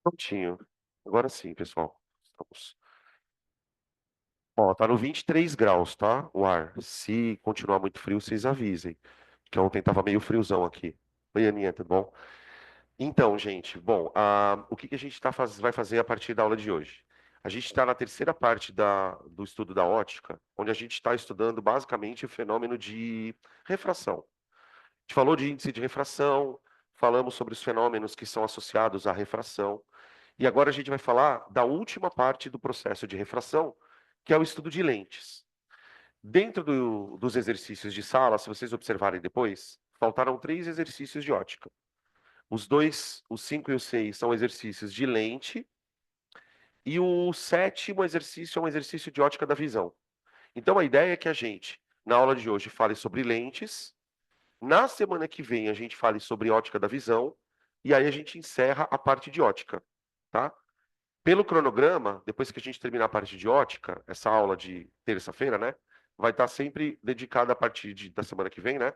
Prontinho. Agora sim, pessoal. Estamos. Ó, tá no 23 graus, tá? O ar. Se continuar muito frio, vocês avisem. Que ontem tava meio friozão aqui. Oi, Aninha, tudo bom? Então, gente, bom, o que que a gente vai fazer a partir da aula de hoje? A gente está na terceira parte do estudo da ótica, onde a gente está estudando basicamente o fenômeno de refração. A gente falou de índice de refração, falamos sobre os fenômenos que são associados à refração. E agora a gente vai falar da última parte do processo de refração, que é o estudo de lentes. Dentro dos exercícios de sala, se vocês observarem depois, faltaram 3 exercícios de ótica. Os dois, o 5 e o 6, são exercícios de lente, e o sétimo exercício é um exercício de ótica da visão. Então a ideia é que a gente, na aula de hoje, fale sobre lentes, na semana que vem a gente fale sobre ótica da visão, e aí a gente encerra a parte de ótica, tá? Pelo cronograma, depois que a gente terminar a parte de ótica, essa aula de terça-feira, né, vai estar sempre dedicada a partir da semana que vem, né,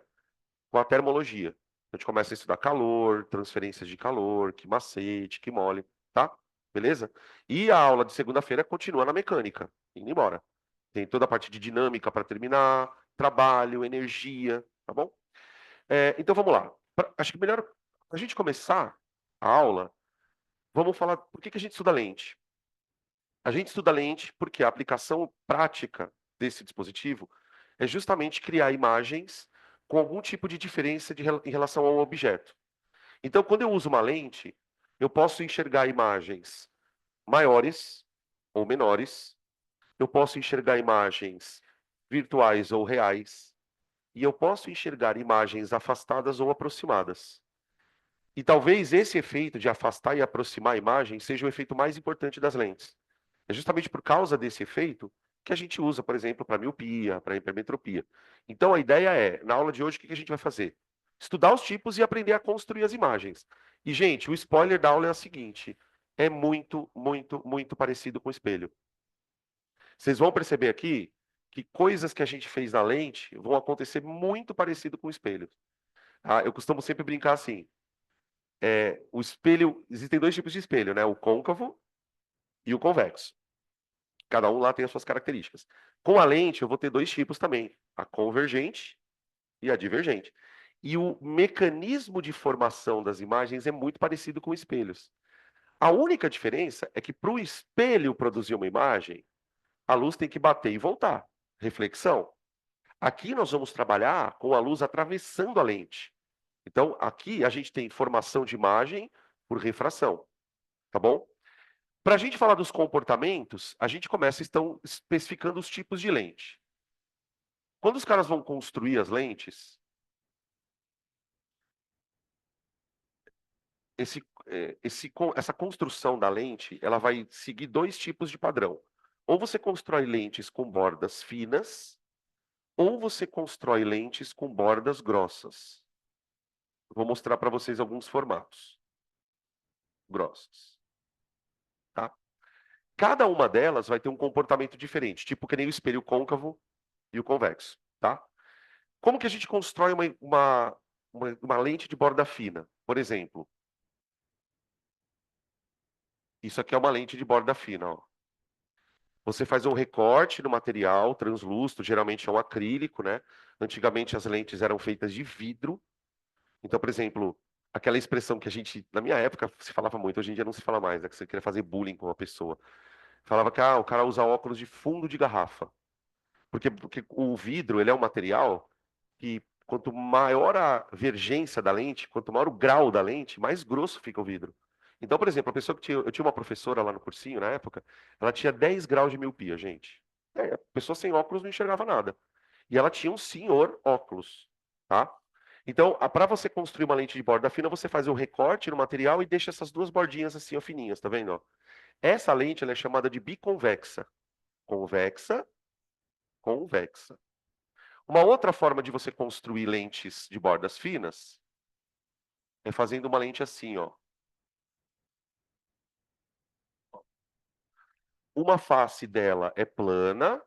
com a termologia. A gente começa a estudar calor, transferências de calor, que macete, que mole, tá? Beleza? E a aula de segunda-feira continua na mecânica, indo embora. Tem toda a parte de dinâmica para terminar, trabalho, energia, tá bom? Então vamos lá. Acho que melhor, para a gente começar a aula, vamos falar por que a gente estuda lente. A gente estuda lente porque a aplicação prática desse dispositivo é justamente criar imagens com algum tipo de diferença em relação ao objeto. Então, quando eu uso uma lente, eu posso enxergar imagens maiores ou menores, eu posso enxergar imagens virtuais ou reais, e eu posso enxergar imagens afastadas ou aproximadas. E talvez esse efeito de afastar e aproximar a imagem seja o efeito mais importante das lentes. É justamente por causa desse efeito que a gente usa, por exemplo, para miopia, para hipermetropia. Então a ideia é, na aula de hoje, o que a gente vai fazer? Estudar os tipos e aprender a construir as imagens. E, gente, o spoiler da aula é o seguinte: é muito, muito, muito parecido com o espelho. Vocês vão perceber aqui que coisas que a gente fez na lente vão acontecer muito parecido com o espelho. Tá? Eu costumo sempre brincar assim: o espelho, existem 2 tipos de espelho, né? O côncavo e o convexo. Cada um lá tem as suas características. Com a lente, eu vou ter 2 tipos também: a convergente e a divergente. E o mecanismo de formação das imagens é muito parecido com espelhos. A única diferença é que para o espelho produzir uma imagem, a luz tem que bater e voltar. Reflexão. Aqui nós vamos trabalhar com a luz atravessando a lente. Então, aqui a gente tem formação de imagem por refração, tá bom? Para a gente falar dos comportamentos, a gente começa então especificando os tipos de lente. Quando os caras vão construir as lentes, essa construção da lente, ela vai seguir 2 tipos de padrão. Ou você constrói lentes com bordas finas, ou você constrói lentes com bordas grossas. Vou mostrar para vocês alguns formatos grossas, tá? Cada uma delas vai ter um comportamento diferente, tipo que nem o espelho côncavo e o convexo, tá? Como que a gente constrói uma lente de borda fina? Por exemplo, isso aqui é uma lente de borda fina, ó. Você faz um recorte no material translúcido, geralmente é um acrílico, né? Antigamente as lentes eram feitas de vidro. Então, por exemplo, aquela expressão que a gente, na minha época, se falava muito, hoje em dia não se fala mais, né? Que você queria fazer bullying com uma pessoa. Falava que o cara usa óculos de fundo de garrafa. Porque o vidro, ele é um material que quanto maior a vergência da lente, quanto maior o grau da lente, mais grosso fica o vidro. Então, por exemplo, eu tinha uma professora lá no cursinho na época, ela tinha 10 graus de miopia, gente. A pessoa sem óculos não enxergava nada. E ela tinha um senhor óculos, tá? Então, para você construir uma lente de borda fina, você faz um recorte no material e deixa essas 2 bordinhas assim, ó, fininhas, tá vendo? Ó? Essa lente ela é chamada de biconvexa. Convexa, convexa. Uma outra forma de você construir lentes de bordas finas é fazendo uma lente assim, ó. Uma face dela é plana,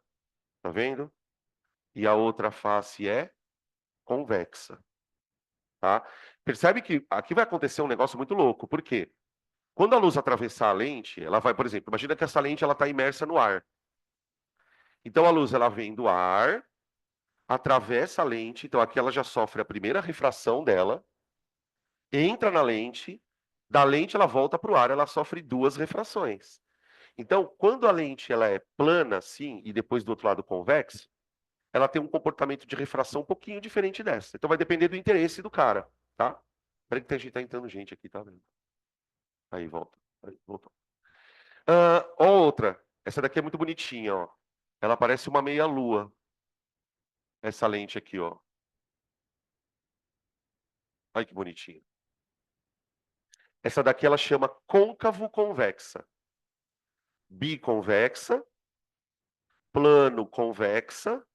tá vendo? E a outra face é convexa, tá? Percebe que aqui vai acontecer um negócio muito louco. Por quê? Quando a luz atravessar a lente, ela vai, por exemplo, imagina que essa lente ela está imersa no ar. Então a luz ela vem do ar, atravessa a lente, então aqui ela já sofre a primeira refração dela, entra na lente, da lente ela volta para o ar, ela sofre duas refrações. Então, quando a lente ela é plana assim e depois do outro lado convexa, ela tem um comportamento de refração um pouquinho diferente dessa. Então vai depender do interesse do cara, tá? Peraí que a gente tá entrando gente aqui, tá vendo? Aí, volta. Aí, voltou. Ó outra. Essa daqui é muito bonitinha, ó. Ela parece uma meia-lua, essa lente aqui, ó. Olha que bonitinha. Essa daqui ela chama côncavo convexa. Biconvexa, plano convexa,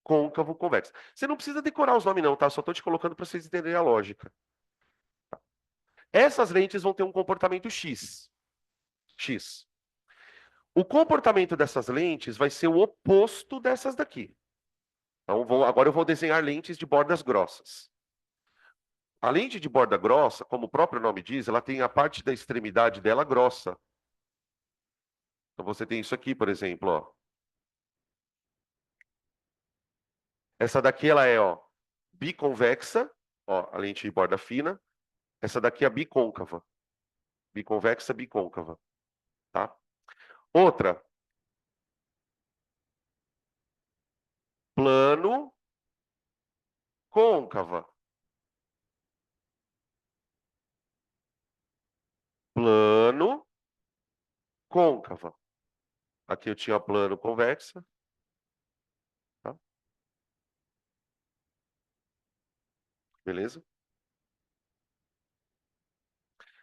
côncavo convexa. Você não precisa decorar os nomes não, tá? Só tô te colocando para vocês entenderem a lógica. Essas lentes vão ter um comportamento X. X. O comportamento dessas lentes vai ser o oposto dessas daqui. Então, agora eu vou desenhar lentes de bordas grossas. A lente de borda grossa, como o próprio nome diz, ela tem a parte da extremidade dela grossa. Então você tem isso aqui, por exemplo, ó. Essa daqui ela é, ó, biconvexa, ó, a lente de borda fina. Essa daqui é bicôncava. Biconvexa, bicôncava, tá? Outra, plano, côncava. Plano, côncava. Aqui eu tinha plano convexa, tá? Beleza?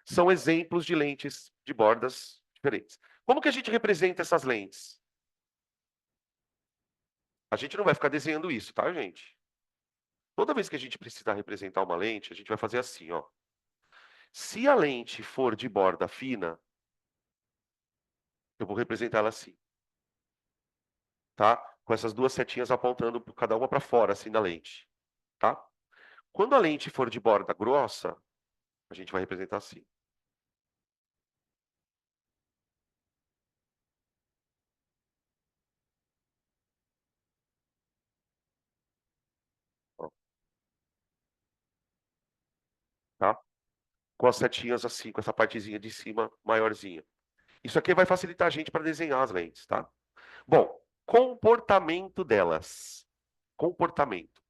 São exemplos de lentes de bordas diferentes. Como que a gente representa essas lentes? A gente não vai ficar desenhando isso, tá, gente? Toda vez que a gente precisar representar uma lente, a gente vai fazer assim, ó. Se a lente for de borda fina, eu vou representar ela assim, tá? Com essas duas setinhas apontando cada uma para fora, assim, da lente, tá? Quando a lente for de borda grossa, a gente vai representar assim, ó, tá? Com as setinhas assim, com essa partezinha de cima maiorzinha. Isso aqui vai facilitar a gente para desenhar as lentes, tá? Bom, comportamento delas. Comportamento.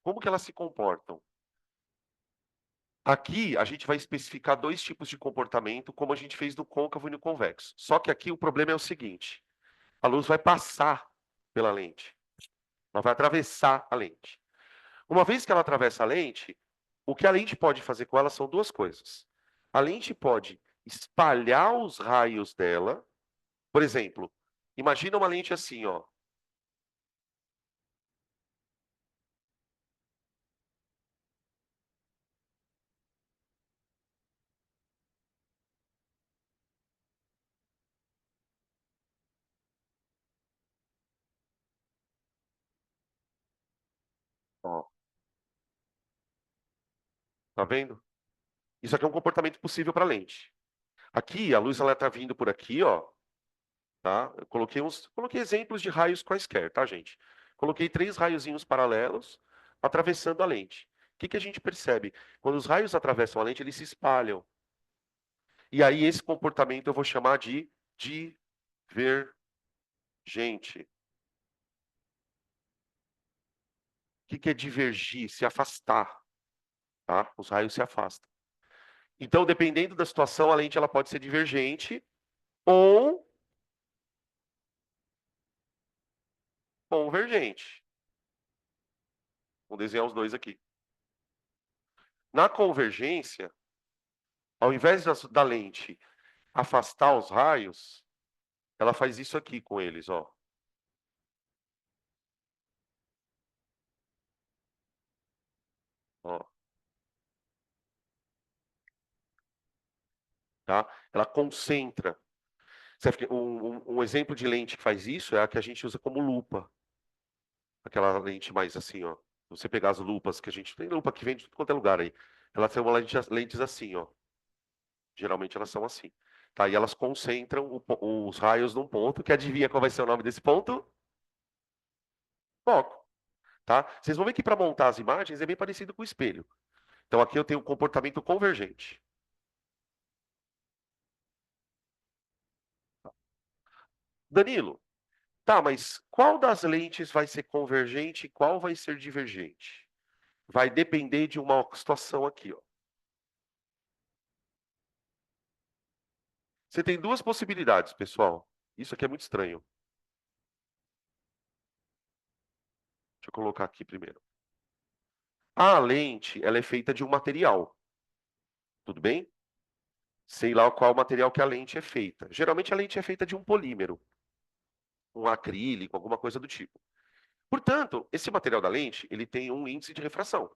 Como que elas se comportam? Aqui a gente vai especificar dois tipos de comportamento, como a gente fez no côncavo e no convexo. Só que aqui o problema é o seguinte: a luz vai passar pela lente, ela vai atravessar a lente. Uma vez que ela atravessa a lente, o que a lente pode fazer com ela são duas coisas. A lente pode espalhar os raios dela, por exemplo, imagina uma lente assim, ó. Ó, tá vendo? Isso aqui é um comportamento possível para a lente. Aqui, a luz ela está vindo por aqui, ó, tá? Eu coloquei exemplos de raios quaisquer, tá, gente? Coloquei três raiozinhos paralelos atravessando a lente. O que que a gente percebe? Quando os raios atravessam a lente, eles se espalham. E aí esse comportamento eu vou chamar de divergente. O que que é divergir? Se afastar, tá? Os raios se afastam. Então, dependendo da situação, a lente ela pode ser divergente ou convergente. Vou desenhar os dois aqui. Na convergência, ao invés da lente afastar os raios, ela faz isso aqui com eles, ó. Ó, tá? Ela concentra. Um exemplo de lente que faz isso é a que a gente usa como lupa. Aquela lente mais assim, ó. Se você pegar as lupas que a gente tem lupa que vende de tudo quanto é lugar aí. Ela tem uma lentes assim, ó. Geralmente elas são assim. Tá? E elas concentram os raios num ponto, que adivinha qual vai ser o nome desse ponto? Foco. Tá? Vocês vão ver que para montar as imagens é bem parecido com o espelho. Então aqui eu tenho um comportamento convergente. Danilo, tá, mas qual das lentes vai ser convergente e qual vai ser divergente? Vai depender de uma situação aqui, ó. Você tem duas possibilidades, pessoal. Isso aqui é muito estranho. Deixa eu colocar aqui primeiro. A lente, ela é feita de um material, tudo bem? Sei lá qual material que a lente é feita. Geralmente a lente é feita de um polímero, um acrílico, alguma coisa do tipo. Portanto, esse material da lente, ele tem um índice de refração.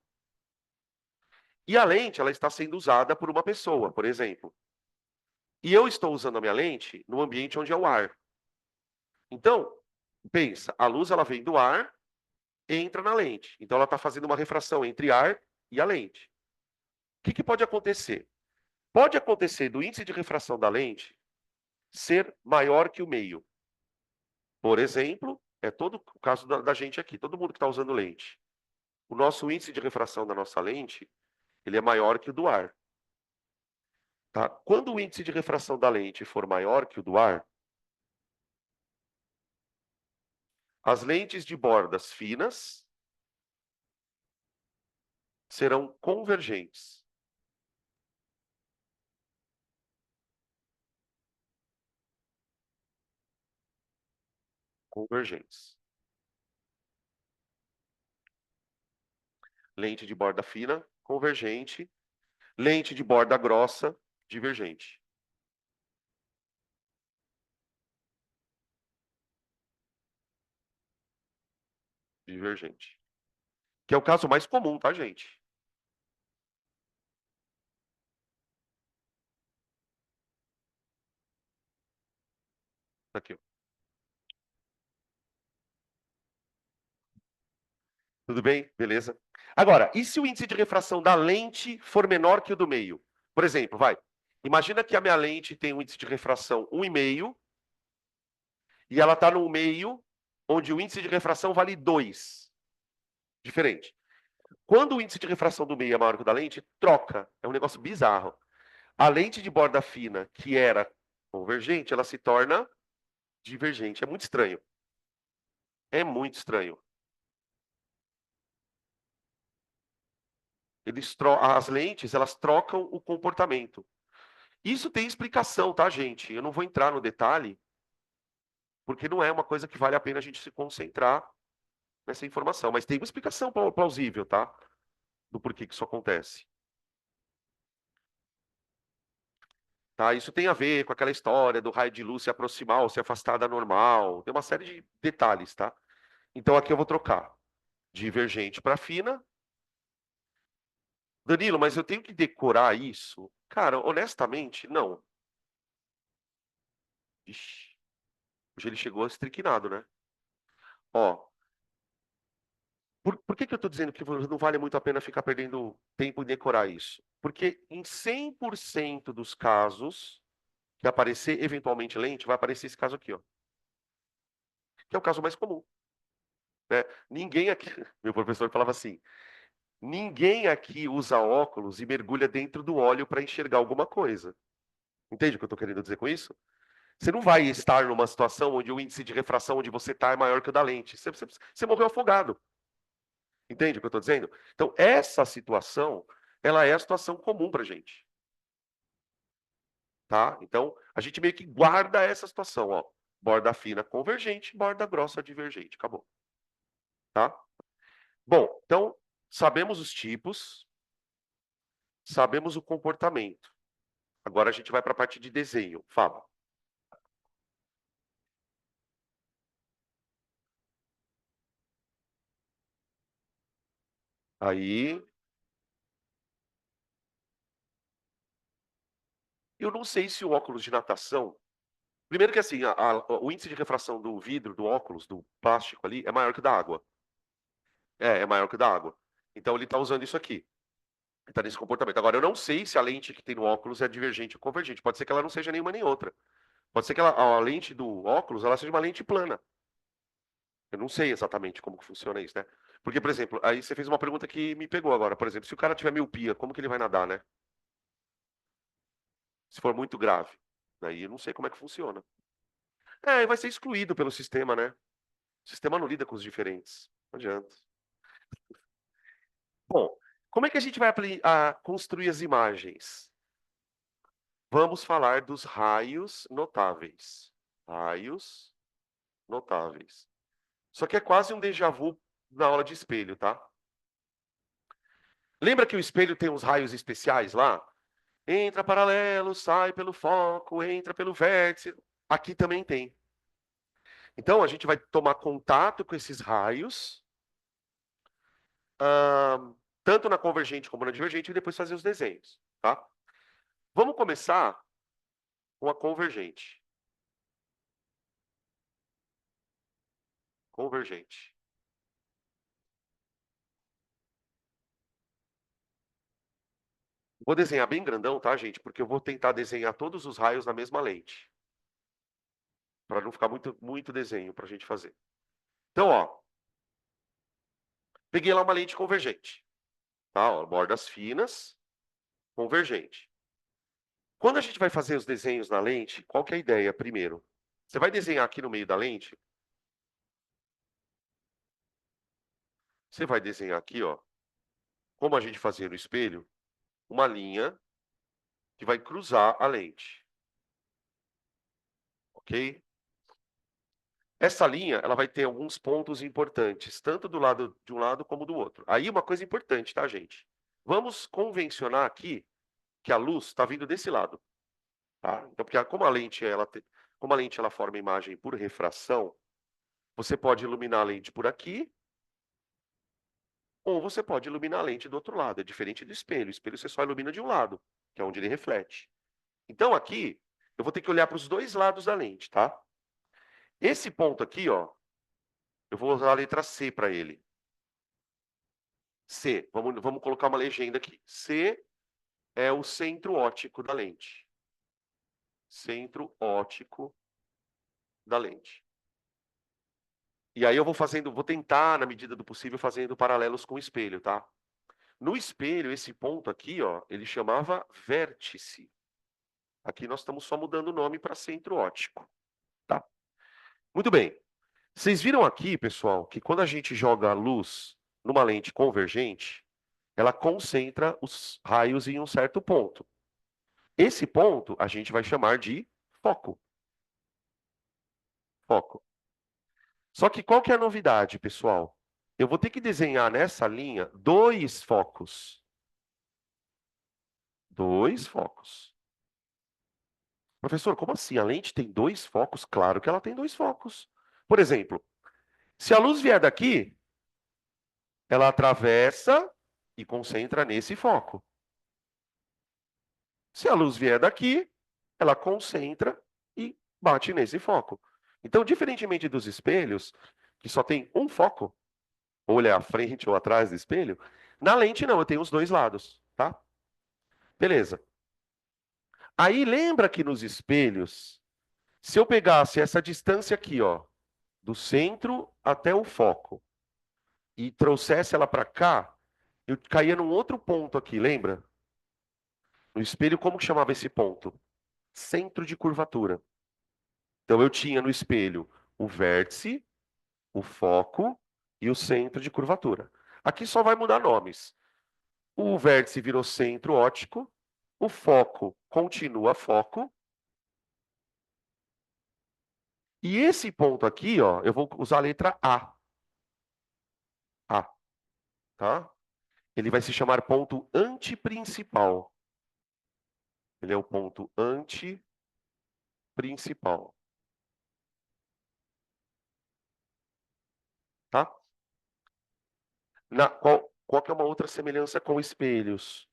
E a lente, ela está sendo usada por uma pessoa, por exemplo. E eu estou usando a minha lente no ambiente onde é o ar. Então, pensa, a luz ela vem do ar, entra na lente. Então ela está fazendo uma refração entre ar e a lente. O que pode acontecer? Pode acontecer do índice de refração da lente ser maior que o meio. Por exemplo, é todo o caso da gente aqui, todo mundo que está usando lente. O nosso índice de refração da nossa lente, ele é maior que o do ar. Tá? Quando o índice de refração da lente for maior que o do ar, as lentes de bordas finas serão convergentes. Convergentes. Lente de borda fina, convergente. Lente de borda grossa, divergente. Divergente. Que é o caso mais comum, tá, gente? Aqui, ó. Tudo bem? Beleza. Agora, e se o índice de refração da lente for menor que o do meio? Por exemplo, vai. Imagina que a minha lente tem um índice de refração 1,5 e ela está no meio onde o índice de refração vale 2. Diferente. Quando o índice de refração do meio é maior que o da lente, troca. É um negócio bizarro. A lente de borda fina, que era convergente, ela se torna divergente. É muito estranho. É muito estranho. As lentes, elas trocam o comportamento. Isso tem explicação, tá, gente? Eu não vou entrar no detalhe, porque não é uma coisa que vale a pena a gente se concentrar nessa informação. Mas tem uma explicação plausível, tá? Do porquê que isso acontece. Tá? Isso tem a ver com aquela história do raio de luz se aproximar ou se afastar da normal. Tem uma série de detalhes, tá? Então aqui eu vou trocar divergente para fina. Danilo, mas eu tenho que decorar isso? Cara, honestamente, não. Ixi, hoje ele chegou estriquinado, né? Ó, por que que eu estou dizendo que não vale muito a pena ficar perdendo tempo em decorar isso? Porque em 100% dos casos que aparecer eventualmente lente, vai aparecer esse caso aqui, ó. Que é o caso mais comum, né? Ninguém aqui, meu professor falava assim, ninguém aqui usa óculos e mergulha dentro do óleo para enxergar alguma coisa. Entende o que eu estou querendo dizer com isso? Você não vai estar numa situação onde o índice de refração onde você está é maior que o da lente. Você morreu afogado. Entende o que eu estou dizendo? Então, essa situação, ela é a situação comum para a gente. Tá? Então, a gente meio que guarda essa situação. Ó. Borda fina convergente, borda grossa divergente. Acabou. Tá? Bom, então, sabemos os tipos, sabemos o comportamento. Agora a gente vai para a parte de desenho. Fala. Aí, eu não sei se o óculos de natação. Primeiro que assim, o índice de refração do vidro, do óculos, do plástico ali, é maior que o da água. É maior que o da água. Então ele está usando isso aqui. Está nesse comportamento. Agora, eu não sei se a lente que tem no óculos é divergente ou convergente. Pode ser que ela não seja nenhuma nem outra. Pode ser que a lente do óculos ela seja uma lente plana. Eu não sei exatamente como que funciona isso, né? Porque, por exemplo, aí você fez uma pergunta que me pegou agora. Por exemplo, se o cara tiver miopia, como que ele vai nadar, né? Se for muito grave. Aí eu não sei como é que funciona. É, vai ser excluído pelo sistema, né? O sistema não lida com os diferentes. Não adianta. Bom, como é que a gente vai construir as imagens? Vamos falar dos raios notáveis. Raios notáveis. Só que é quase um déjà vu na aula de espelho, tá? Lembra que o espelho tem uns raios especiais lá? Entra paralelo, sai pelo foco, entra pelo vértice. Aqui também tem. Então a gente vai tomar contato com esses raios, ah, tanto na convergente como na divergente, e depois fazer os desenhos, tá? Vamos começar com a convergente. Convergente. Vou desenhar bem grandão, tá, gente? Porque eu vou tentar desenhar todos os raios na mesma lente, para não ficar muito desenho para a gente fazer. Então, ó, peguei lá uma lente convergente, tá? Ó, bordas finas, convergente. Quando a gente vai fazer os desenhos na lente, qual que é a ideia primeiro? Você vai desenhar aqui no meio da lente, você vai desenhar aqui, ó, como a gente fazia no espelho, uma linha que vai cruzar a lente, ok? Essa linha, ela vai ter alguns pontos importantes, tanto do lado de um lado como do outro. Aí uma coisa importante, tá, gente? Vamos convencionar aqui que a luz está vindo desse lado, tá? Então, porque como a lente ela forma imagem por refração, você pode iluminar a lente por aqui, ou você pode iluminar a lente do outro lado. É diferente do espelho. O espelho você só ilumina de um lado, que é onde ele reflete. Então aqui, eu vou ter que olhar para os dois lados da lente, tá? Esse ponto aqui, ó, eu vou usar a letra C para ele. C, vamos colocar uma legenda aqui. C é o centro óptico da lente. Centro óptico da lente. E aí eu vou tentar, na medida do possível, fazendo paralelos com o espelho, tá? No espelho, esse ponto aqui, ó, ele chamava vértice. Aqui nós estamos só mudando o nome para centro óptico, tá? Muito bem. Vocês viram aqui, pessoal, que quando a gente joga a luz numa lente convergente, ela concentra os raios em um certo ponto. Esse ponto a gente vai chamar de foco. Foco. Só que qual que é a novidade, pessoal? Eu vou ter que desenhar nessa linha dois focos. Dois focos. Professor, como assim? A lente tem dois focos? Claro que ela tem dois focos. Por exemplo, se a luz vier daqui, ela atravessa e concentra nesse foco. Se a luz vier daqui, ela concentra e bate nesse foco. Então, diferentemente dos espelhos, que só tem um foco, ou ele é à frente ou atrás do espelho, na lente não, eu tenho os dois lados, tá? Beleza. Aí lembra que nos espelhos, se eu pegasse essa distância aqui, ó, do centro até o foco, e trouxesse ela para cá, eu caía num outro ponto aqui, lembra? No espelho, como que chamava esse ponto? Centro de curvatura. Então eu tinha no espelho o vértice, o foco e o centro de curvatura. Aqui só vai mudar nomes. O vértice virou centro óptico, o foco continua foco, e esse ponto aqui, ó, eu vou usar a letra A. A, tá? Ele vai se chamar ponto antiprincipal. Ele é o ponto antiprincipal, tá? Qual que é uma outra semelhança com espelhos?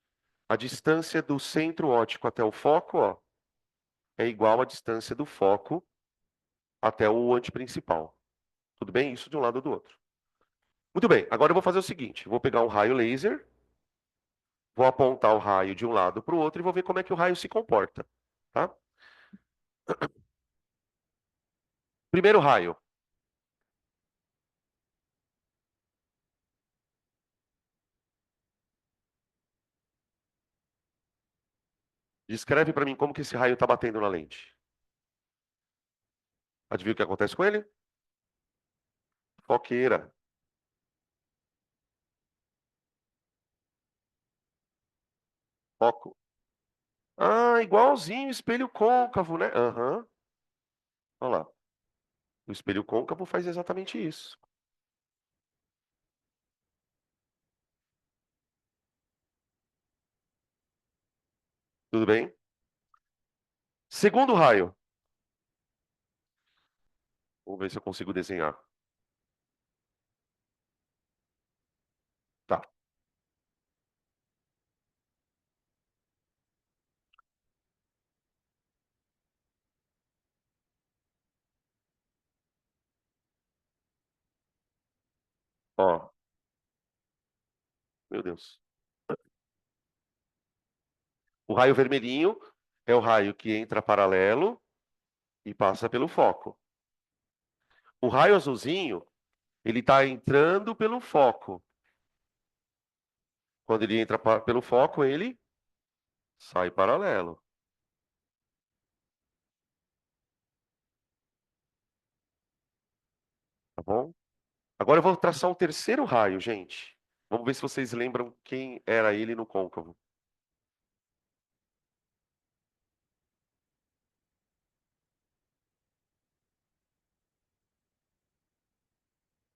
A distância do centro óptico até o foco, ó, é igual à distância do foco até o antiprincipal. Tudo bem? Isso de um lado ou do outro. Muito bem, agora eu vou fazer o seguinte: vou pegar um raio laser, Vou apontar o raio de um lado para o outro e vou ver como é que o raio se comporta, tá? Primeiro raio. Descreve para mim como que esse raio está batendo na lente. Adivinha o que acontece com ele? Foqueira. Foco. Ah, igualzinho espelho côncavo, né? Aham. Olha lá. O espelho côncavo faz exatamente isso. Tudo bem? Segundo raio. Vamos ver se eu consigo desenhar. Tá. Ó, meu Deus. O raio vermelhinho é o raio que entra paralelo e passa pelo foco. O raio azulzinho, ele está entrando pelo foco. Quando ele entra pelo foco, ele sai paralelo, tá bom? Agora eu vou traçar um terceiro raio, gente. Vamos ver se vocês lembram quem era ele no côncavo.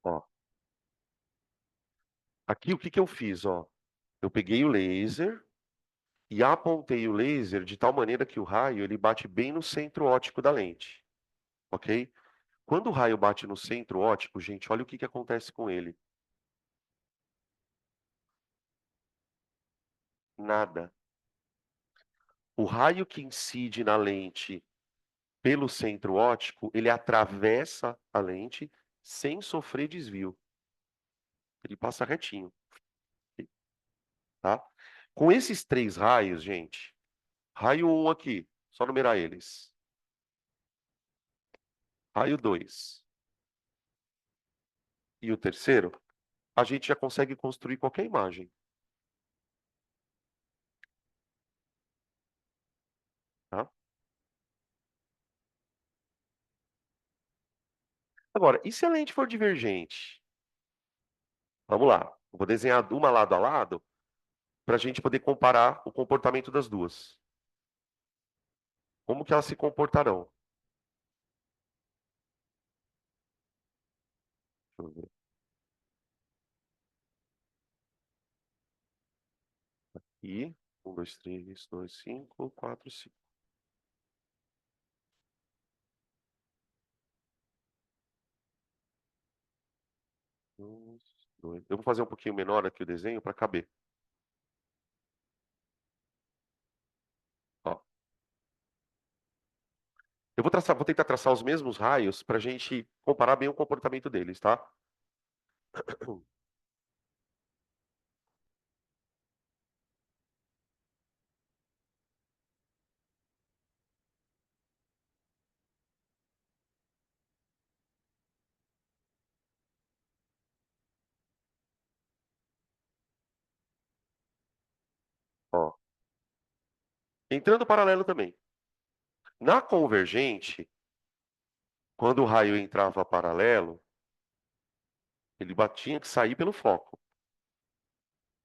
Ó, aqui o que que eu fiz, ó? Eu peguei o laser e apontei o laser de tal maneira que o raio ele bate bem no centro óptico da lente, ok? Quando o raio bate no centro óptico, gente, olha o que que acontece com ele. Nada. O raio que incide na lente pelo centro óptico, ele atravessa a lente sem sofrer desvio. Ele passa retinho, tá? Com esses três raios, gente, raio um aqui, só numerar eles. Raio 2 e o terceiro, a gente já consegue construir qualquer imagem, tá? Agora, e se a lente for divergente? Vamos lá. Eu vou desenhar uma lado a lado para a gente poder comparar o comportamento das duas. Como que elas se comportarão? Deixa eu ver aqui. 1, 2, 3, 2, 5, 4, 5. Um, dois. Eu vou fazer um pouquinho menor aqui o desenho para caber. Ó, eu vou tentar traçar os mesmos raios para a gente comparar bem o comportamento deles, tá? Ó, entrando paralelo também. Na convergente, quando o raio entrava paralelo, ele tinha que sair pelo foco,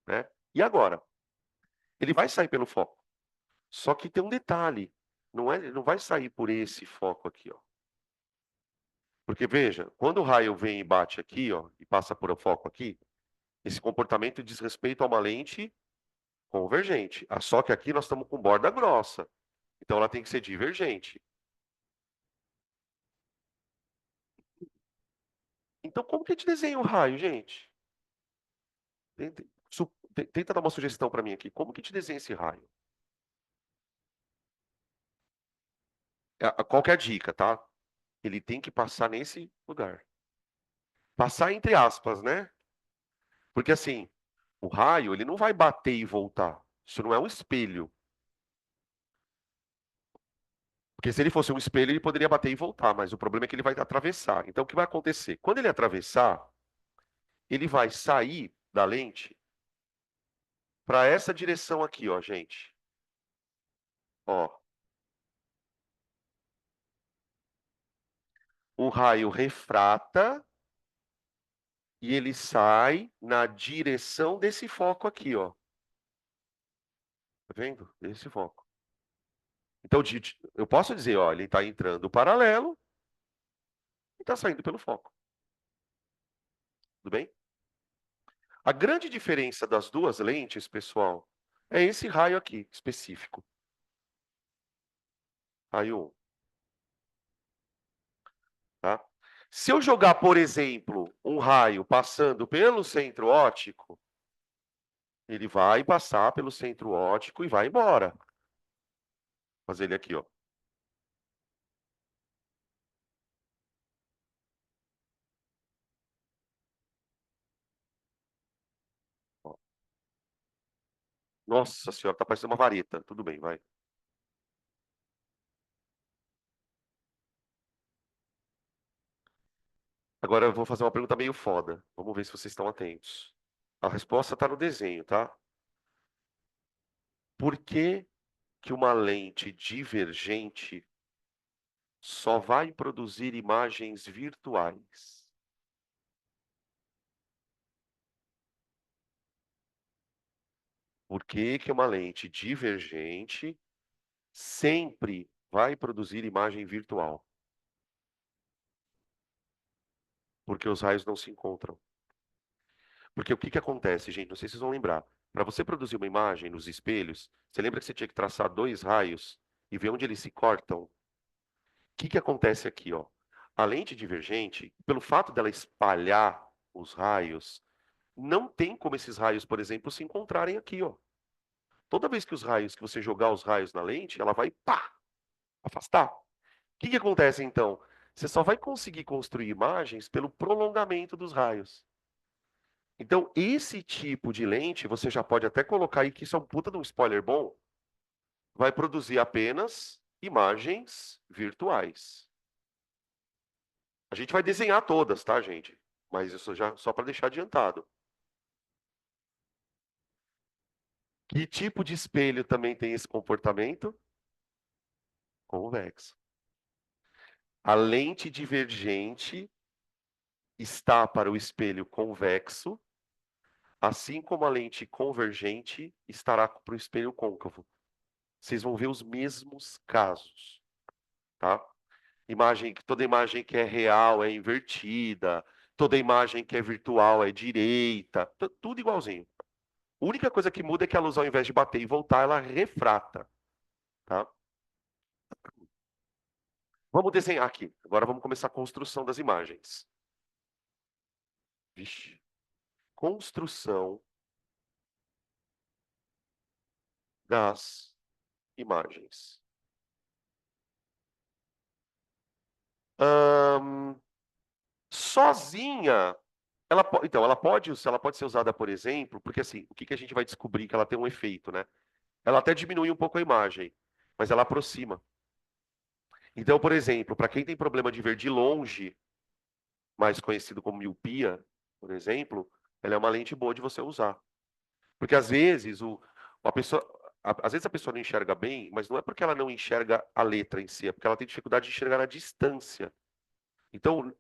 né? E agora? Ele vai sair pelo foco. Só que tem um detalhe, ele não vai sair por esse foco aqui, ó. Porque veja, quando o raio vem e bate aqui, ó, e passa por o foco aqui, esse comportamento diz respeito a uma lente convergente. Só que aqui nós estamos com borda grossa. Então ela tem que ser divergente. Então como que a gente desenha o raio, gente? Tenta, tenta dar uma sugestão para mim aqui. Como que a gente desenha esse raio? Qualquer dica, tá? Ele tem que passar nesse lugar. Passar entre aspas, né? Porque assim, o raio, ele não vai bater e voltar. Isso não é um espelho. Porque se ele fosse um espelho, ele poderia bater e voltar, mas o problema é que ele vai atravessar. Então, o que vai acontecer? Quando ele atravessar, ele vai sair da lente para essa direção aqui, ó, gente. Ó, o raio refrata e ele sai na direção desse foco aqui, ó. Tá vendo? Esse foco. Então, eu posso dizer, ó, ele está entrando paralelo e está saindo pelo foco. Tudo bem? A grande diferença das duas lentes, pessoal, é esse raio aqui, específico. Raio 1, tá? Se eu jogar, por exemplo, um raio passando pelo centro óptico, ele vai passar pelo centro óptico e vai embora. Vou fazer ele aqui, ó. Ó. Nossa senhora, tá parecendo uma vareta. Tudo bem, vai. Agora eu vou fazer uma pergunta meio foda. Vamos ver se vocês estão atentos. A resposta está no desenho, tá? Por que que uma lente divergente só vai produzir imagens virtuais? Por que que uma lente divergente sempre vai produzir imagem virtual? Porque os raios não se encontram. Porque o que que acontece, gente? Não sei se vocês vão lembrar. Para você produzir uma imagem nos espelhos, você lembra que você tinha que traçar dois raios e ver onde eles se cortam? O que que acontece aqui, ó? A lente divergente, pelo fato dela espalhar os raios, não tem como esses raios, por exemplo, se encontrarem aqui, ó. Toda vez que os raios, que você jogar os raios na lente, ela vai, pá, afastar. O que que acontece então? Você só vai conseguir construir imagens pelo prolongamento dos raios. Então, esse tipo de lente, você já pode até colocar aí que isso é um puta de um spoiler bom, vai produzir apenas imagens virtuais. A gente vai desenhar todas, tá, gente? Mas isso já só para deixar adiantado. Que tipo de espelho também tem esse comportamento? Convexo. A lente divergente está para o espelho convexo, assim como a lente convergente estará para o espelho côncavo. Vocês vão ver os mesmos casos, tá? Toda imagem que é real é invertida, toda imagem que é virtual é direita, tudo igualzinho. A única coisa que muda é que a luz, ao invés de bater e voltar, ela refrata, tá? Vamos desenhar aqui. Agora vamos começar a construção das imagens. Vixe. Construção das imagens. Ahn, sozinha, então, ela pode ser usada, por exemplo, porque assim, o que que a gente vai descobrir que ela tem um efeito, né? Ela até diminui um pouco a imagem, mas ela aproxima. Então, por exemplo, para quem tem problema de ver de longe, mais conhecido como miopia, por exemplo, ela é uma lente boa de você usar. Porque às vezes a pessoa, às vezes a pessoa não enxerga bem, mas não é porque ela não enxerga a letra em si, é porque ela tem dificuldade de enxergar na distância. Então,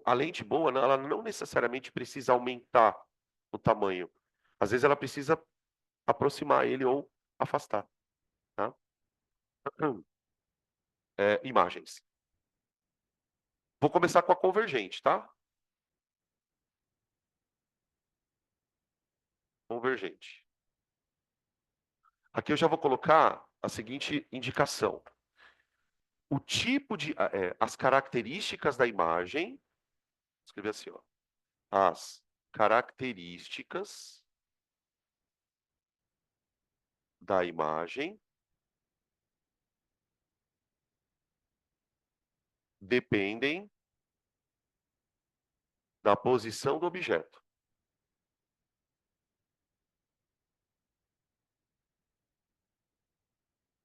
a lente boa, ela não necessariamente precisa aumentar o tamanho. Às vezes ela precisa aproximar ele ou afastar, tá? Imagens. Vou começar com a convergente, tá? Convergente. Aqui eu já vou colocar a seguinte indicação. O tipo de, as características da imagem, vou escrever assim, ó. As características da imagem dependem da posição do objeto.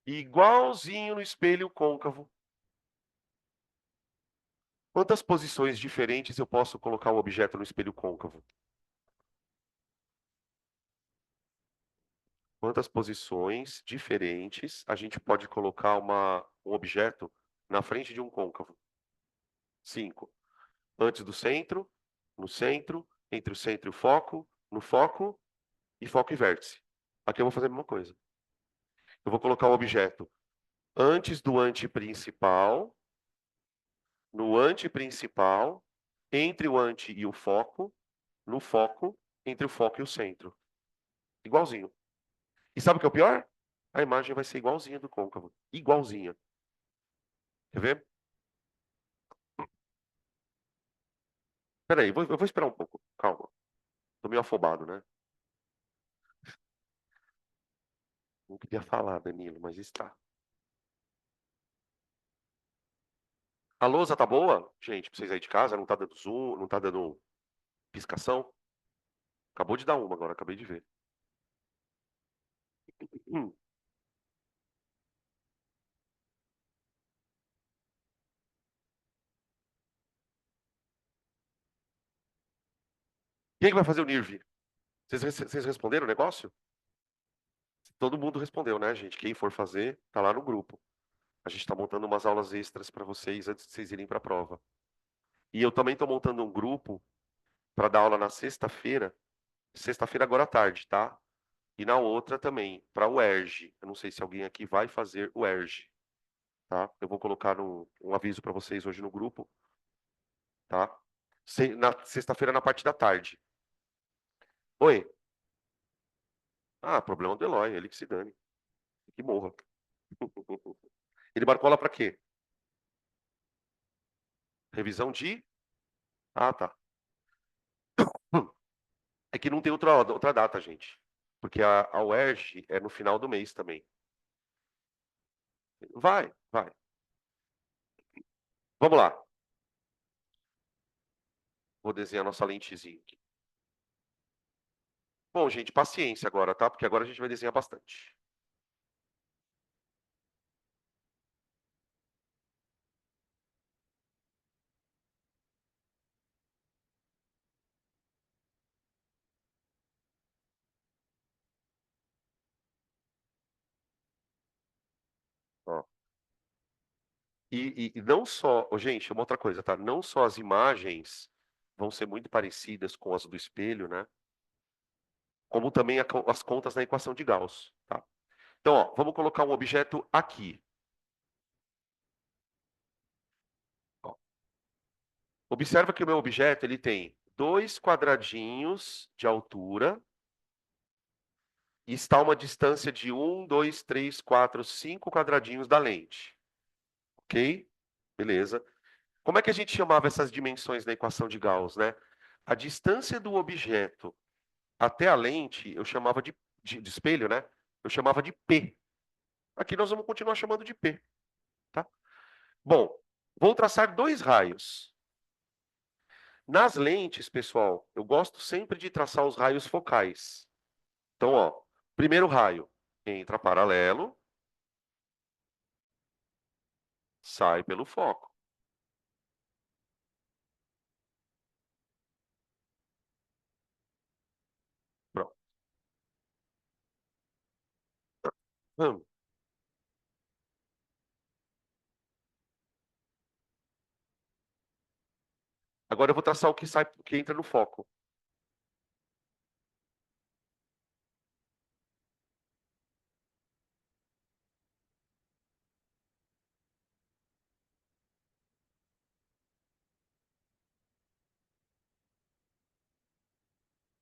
igualzinho no espelho côncavo. Quantas posições diferentes eu posso colocar o objeto no espelho côncavo? Quantas posições diferentes a gente pode colocar um objeto na frente de um côncavo? 5. Antes do centro, no centro, entre o centro e o foco, no foco e foco e vértice. Aqui eu vou fazer a mesma coisa. Eu vou colocar o objeto antes do anteprincipal, no anteprincipal, entre o ante e o foco, no foco, entre o foco e o centro. Igualzinho. E sabe o que é o pior? A imagem vai ser igualzinha do côncavo. Igualzinha. Quer ver? Peraí, eu vou esperar um pouco. Calma. Tô meio afobado, né? Não queria falar, Danilo, mas está. A lousa tá boa? Gente, pra vocês aí de casa, não tá dando zoom, não tá dando piscação? Acabou de dar uma agora, acabei de ver. Hum. Quem é que vai fazer o NIRV? Vocês responderam o negócio? Todo mundo respondeu, né, gente? Quem for fazer, tá lá no grupo. A gente tá montando umas aulas extras para vocês antes de vocês irem para a prova. E eu também tô montando um grupo para dar aula na sexta-feira. Sexta-feira agora à tarde, tá? E na outra também, para o ERG. Eu não sei se alguém aqui vai fazer o ERG, tá? Eu vou colocar um aviso para vocês hoje no grupo, tá? Na sexta-feira na parte da tarde. Oi? Ah, problema do Eloy, ele que se dane. Que morra. Ele marcou ela para quê? Revisão de? Ah, tá. É que não tem outra data, gente. Porque a UERJ é no final do mês também. Vai, vai. Vamos lá. Vou desenhar nossa lentezinha aqui. Bom, gente, paciência agora, tá? Porque agora a gente vai desenhar bastante. Ó. E não só, gente, uma outra coisa, tá? Não só as imagens vão ser muito parecidas com as do espelho, né? Como também as contas na equação de Gauss, tá? Então, ó, vamos colocar um objeto aqui. Ó. Observa que o meu objeto ele tem dois quadradinhos de altura e está a uma distância de 5 quadradinhos da lente. Ok? Beleza. Como é que a gente chamava essas dimensões na equação de Gauss, né? A distância do objeto até a lente eu chamava de espelho, né? Eu chamava de P. Aqui nós vamos continuar chamando de P, tá? Bom, vou traçar dois raios. Nas lentes, pessoal, eu gosto sempre de traçar os raios focais. Então, ó, primeiro raio entra paralelo, sai pelo foco. Pronto. Hum. Agora eu vou traçar o que sai, o que entra no foco.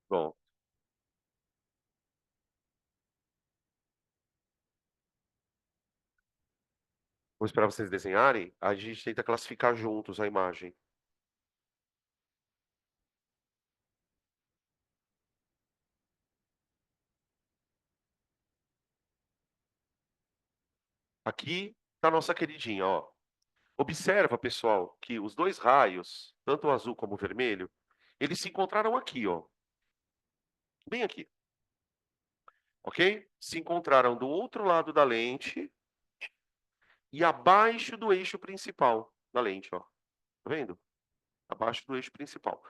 Bom, vou esperar vocês desenharem. A gente tenta classificar juntos a imagem. Aqui está a nossa queridinha, ó. Observa, pessoal, que os dois raios, tanto o azul como o vermelho, eles se encontraram aqui, ó. Bem aqui, ok? Se encontraram do outro lado da lente e abaixo do eixo principal da lente, ó. Tá vendo? Abaixo do eixo principal.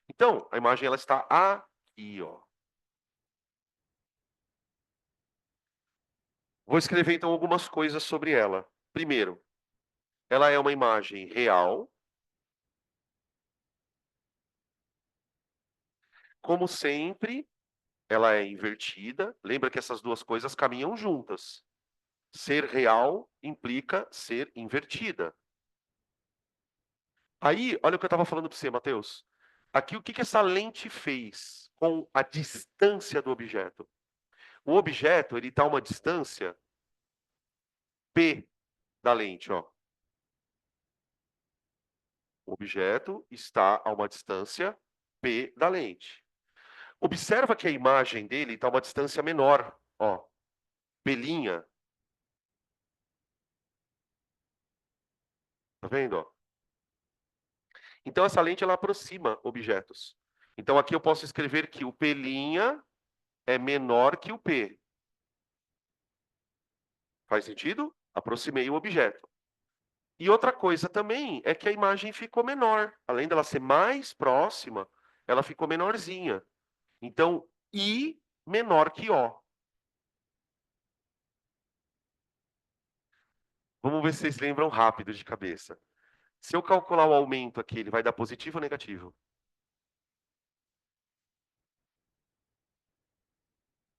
Então, a imagem ela está aqui, ó. Vou escrever então algumas coisas sobre ela. Primeiro, ela é uma imagem real. Como sempre, ela é invertida. Lembra que essas duas coisas caminham juntas. Ser real implica ser invertida. Aí, olha o que eu estava falando para você, Matheus. Aqui, o que que essa lente fez com a distância do objeto? O objeto ele está a uma distância P da lente, ó. O objeto está a uma distância P da lente. Observa que a imagem dele está a uma distância menor, ó. Pelinha, tá vendo, ó? Então essa lente ela aproxima objetos. Então aqui eu posso escrever que o pelinha é menor que o P. Faz sentido? Aproximei o objeto. E outra coisa também é que a imagem ficou menor. Além dela ser mais próxima, ela ficou menorzinha. Então, I menor que O. Vamos ver se vocês lembram rápido de cabeça. Se eu calcular o aumento aqui, ele vai dar positivo ou negativo?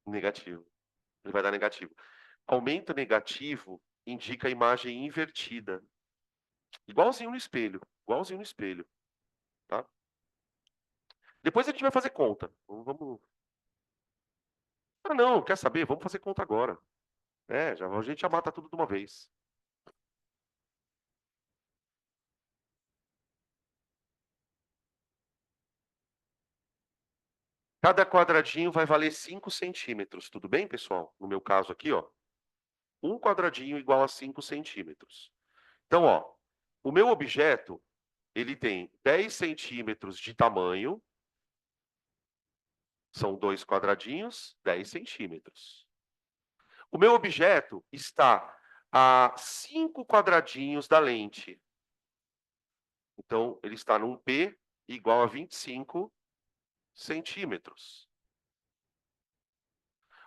Negativo. Ele vai dar negativo. Aumento negativo indica a imagem invertida. Igualzinho no espelho. Igualzinho no espelho. Tá? Depois a gente vai fazer conta. Vamos. Ah, não, quer saber? Vamos fazer conta agora. É, já, a gente já mata tudo de uma vez. Cada quadradinho vai valer 5 centímetros. Tudo bem, pessoal? No meu caso aqui, ó. Um quadradinho igual a 5 centímetros. Então, ó, o meu objeto, ele tem 10 centímetros de tamanho. São dois quadradinhos, 10 centímetros. O meu objeto está a 5 quadradinhos da lente. Então, ele está num P igual a 25 centímetros.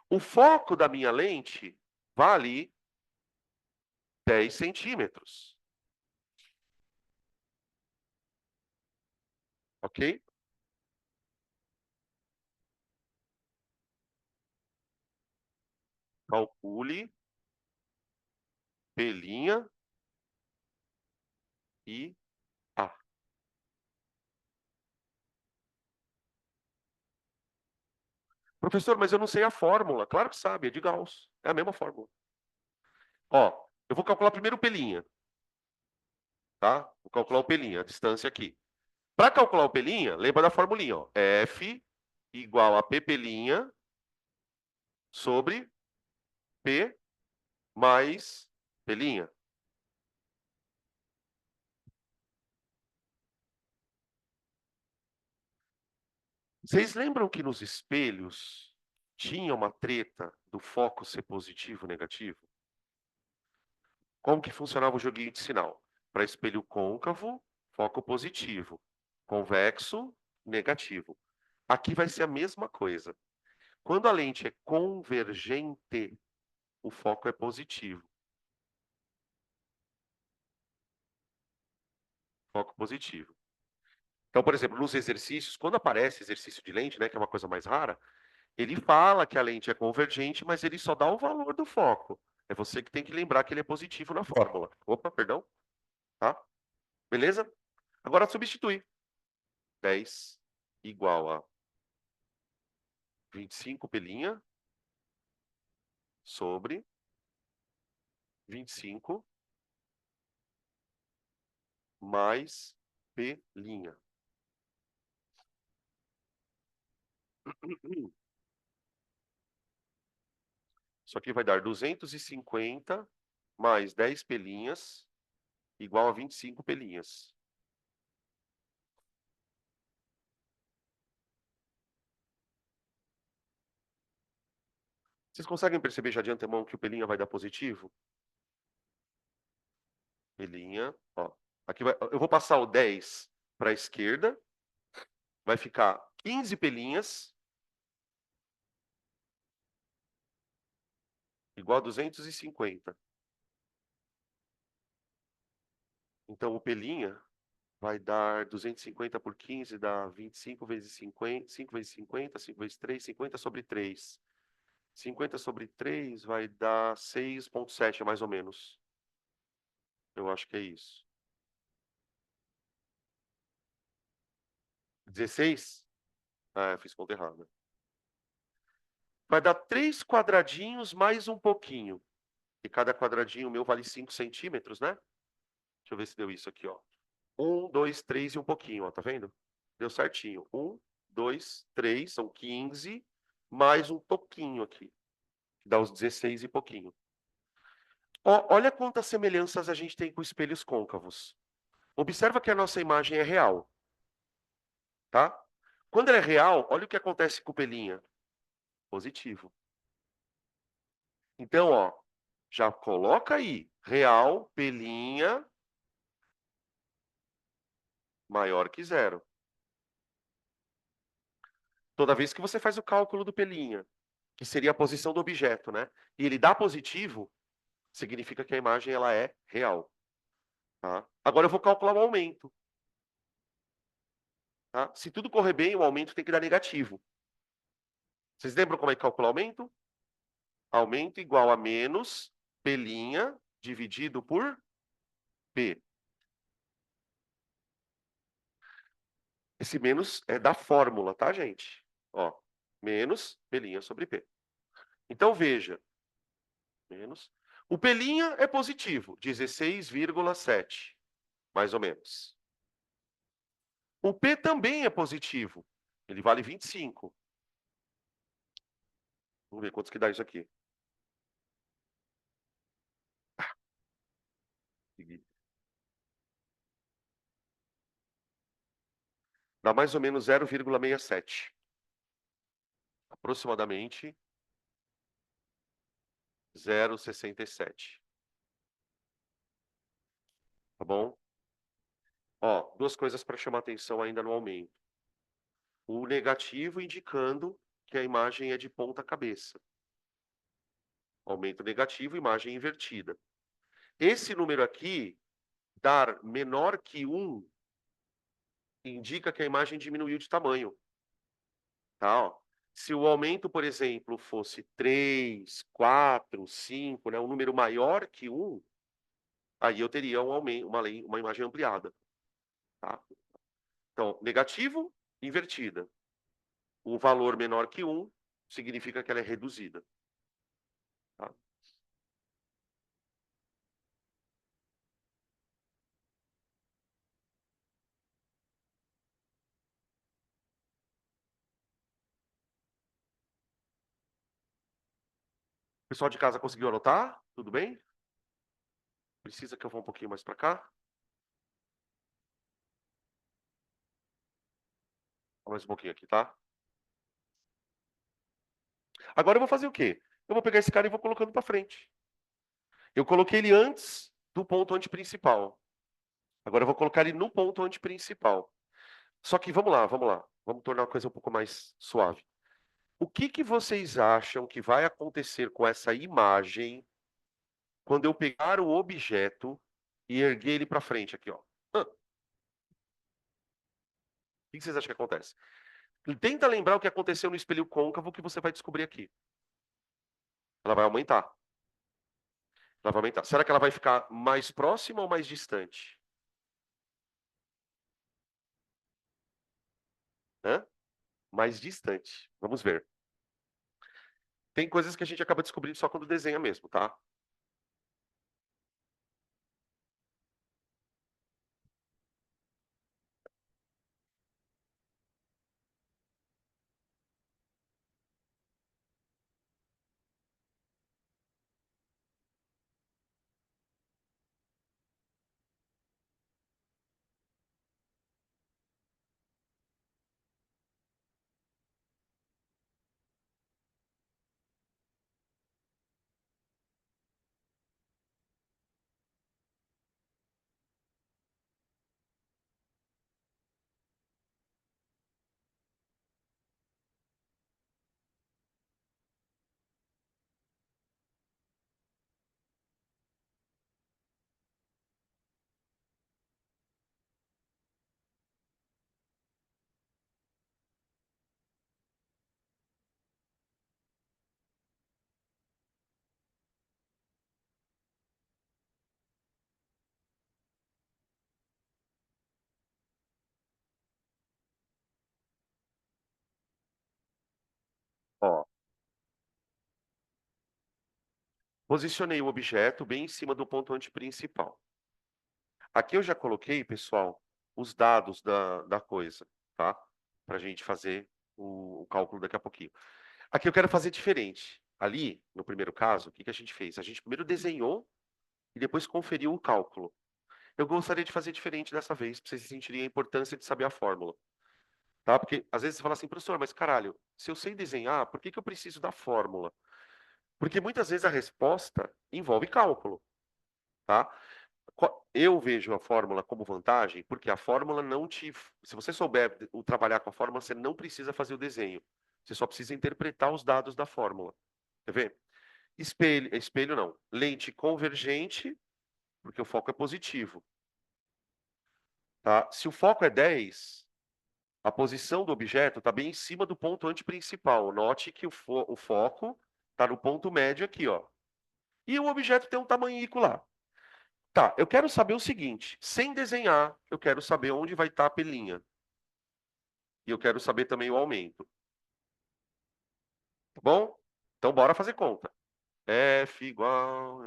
O foco da minha lente vale 10 centímetros. Ok? Calcule P' e A. Professor, mas eu não sei a fórmula. Claro que sabe, é de Gauss. É a mesma fórmula. Ó, eu vou calcular primeiro o P', tá? Vou calcular o P', a distância aqui. Para calcular o P', lembra da formulinha, ó. F igual a P' sobre P mais P'. Vocês lembram que nos espelhos tinha uma treta do foco ser positivo ou negativo? Como que funcionava o joguinho de sinal? Para espelho côncavo, foco positivo. Convexo, negativo. Aqui vai ser a mesma coisa. Quando a lente é convergente, o foco é positivo. Foco positivo. Então, por exemplo, nos exercícios, quando aparece exercício de lente, né, que é uma coisa mais rara, ele fala que a lente é convergente, mas ele só dá o valor do foco. É você que tem que lembrar que ele é positivo na fórmula. Opa, perdão. Tá? Beleza? Agora substitui. 10 igual a 25 pelinha sobre 25 mais pelinha. Isso aqui vai dar 250 mais 10 pelinhas igual a 25 pelinhas. Vocês conseguem perceber já de antemão que o pelinha vai dar positivo? pelinha, ó. Aqui eu vou passar o 10 para a esquerda, vai ficar 15 pelinhas, igual a 250. Então, o pelinha vai dar 250 por 15, dá 25 vezes 50, 5 vezes 50, 5 vezes 3, 50 sobre 3. 50 sobre 3 vai dar 6,7, mais ou menos. Eu acho que é isso. 16? Ah, eu fiz conta errada. Vai dar 3 quadradinhos mais um pouquinho. E cada quadradinho meu vale 5 centímetros, né? Deixa eu ver se deu isso aqui, ó. 1, 2, 3 e um pouquinho, ó. Tá vendo? Deu certinho. 1, 2, 3, são 15, mais um pouquinho aqui. Dá os 16 e pouquinho. Olha quantas semelhanças a gente tem com espelhos côncavos. Observa que a nossa imagem é real, tá? Quando ela é real, olha o que acontece com o pelinha. Positivo. Então, ó, já coloca aí. Real, pelinha, maior que zero. Toda vez que você faz o cálculo do pelinha, que seria a posição do objeto, né? E ele dá positivo, significa que a imagem ela é real. Tá? Agora eu vou calcular o aumento. Tá? Se tudo correr bem, o aumento tem que dar negativo. Vocês lembram como é que calcula o aumento? Aumento igual a menos pelinha dividido por P. Esse menos é da fórmula, tá, gente? Ó, menos pelinha sobre P. Então veja, menos. O pelinha é positivo, 16,7, mais ou menos. O P também é positivo, ele vale 25. Vamos ver quantos que dá isso aqui. Dá mais ou menos 0,67. Aproximadamente 0,67. Tá bom? Ó, duas coisas para chamar atenção ainda no aumento. O negativo indicando que a imagem é de ponta cabeça. Aumento negativo, imagem invertida. Esse número aqui, dar menor que 1, indica que a imagem diminuiu de tamanho. Tá? Ó. Se o aumento, por exemplo, fosse 3, 4, 5, né, um número maior que 1, aí eu teria um aumento, uma imagem ampliada. Tá? Então, negativo, invertida. O valor menor que 1 significa que ela é reduzida. Tá? O pessoal de casa conseguiu anotar? Tudo bem? Precisa que eu vá um pouquinho mais para cá? Mais um pouquinho aqui, tá? Agora eu vou fazer o quê? Eu vou pegar esse cara e vou colocando para frente. Eu coloquei ele antes do ponto antiprincipal. Agora eu vou colocar ele no ponto antiprincipal. Só que vamos lá, vamos lá. Vamos tornar a coisa um pouco mais suave. O que que vocês acham que vai acontecer com essa imagem quando eu pegar o objeto e erguer ele para frente aqui, ó? O que vocês acham que acontece? Tenta lembrar o que aconteceu no espelho côncavo que você vai descobrir aqui. Ela vai aumentar. Ela vai aumentar. Será que ela vai ficar mais próxima ou mais distante? Hã? Mais distante. Vamos ver. Tem coisas que a gente acaba descobrindo só quando desenha mesmo, tá? Posicionei o objeto bem em cima do ponto antiprincipal. Aqui eu já coloquei, pessoal, os dados da coisa, tá? Para a gente fazer o cálculo daqui a pouquinho. Aqui eu quero fazer diferente. Ali, no primeiro caso, o que que a gente fez? A gente primeiro desenhou e depois conferiu o cálculo. Eu gostaria de fazer diferente dessa vez, para vocês sentirem a importância de saber a fórmula, tá? Porque às vezes você fala assim, professor, mas caralho, se eu sei desenhar, por que que eu preciso da fórmula? Porque muitas vezes a resposta envolve cálculo, tá? Eu vejo a fórmula como vantagem, porque a fórmula não te. Se você souber trabalhar com a fórmula, você não precisa fazer o desenho. Você só precisa interpretar os dados da fórmula. Quer ver? Espelho não. Lente convergente, porque o foco é positivo. Tá? Se o foco é 10, a posição do objeto está bem em cima do ponto antiprincipal. Note que o foco está no ponto médio aqui, ó. E o objeto tem um tamanhico lá. Tá, eu quero saber o seguinte: sem desenhar, eu quero saber onde vai estar a pelinha. E eu quero saber também o aumento. Tá bom? Então, bora fazer conta. F igual.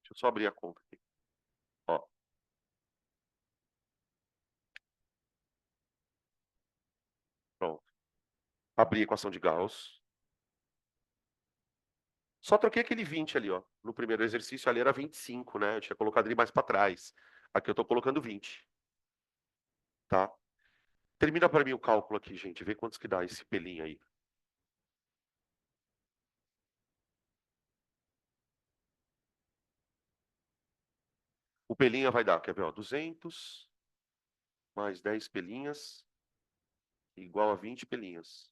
Deixa eu só abrir a conta aqui. Ó, pronto. Abri a equação de Gauss. Só troquei aquele 20 ali, ó. No primeiro exercício ali era 25, né? Eu tinha colocado ele mais para trás. Aqui eu estou colocando 20, tá? Termina para mim o cálculo aqui, gente. Vê quantos que dá esse pelinho aí. O pelinha vai dar, quer ver, ó, 200 mais 10 pelinhas igual a 20 pelinhas.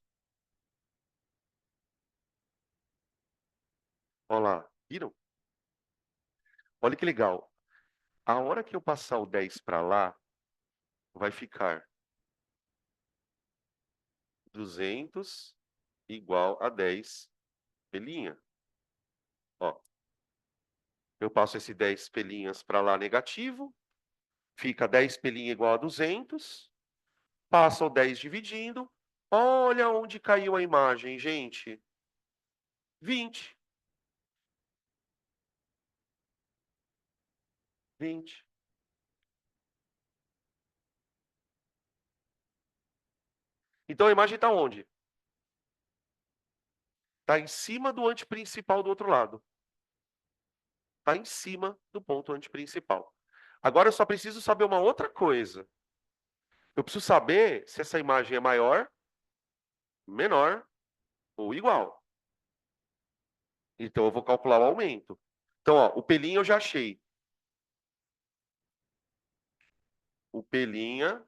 Olha lá, viram? Olha que legal. A hora que eu passar o 10 para lá, vai ficar 200 igual a 10 pelinha. Ó, eu passo esse 10 pelinhas para lá negativo, fica 10 pelinha igual a 200, passa o 10 dividindo. Olha onde caiu a imagem, gente. 20. 20. Então a imagem está onde? Está em cima do antiprincipal do outro lado. Está em cima do ponto antiprincipal. Agora eu só preciso saber uma outra coisa. Eu preciso saber se essa imagem é maior, menor ou igual. Então eu vou calcular o aumento. Então, ó, o pelinho eu já achei. O pelinha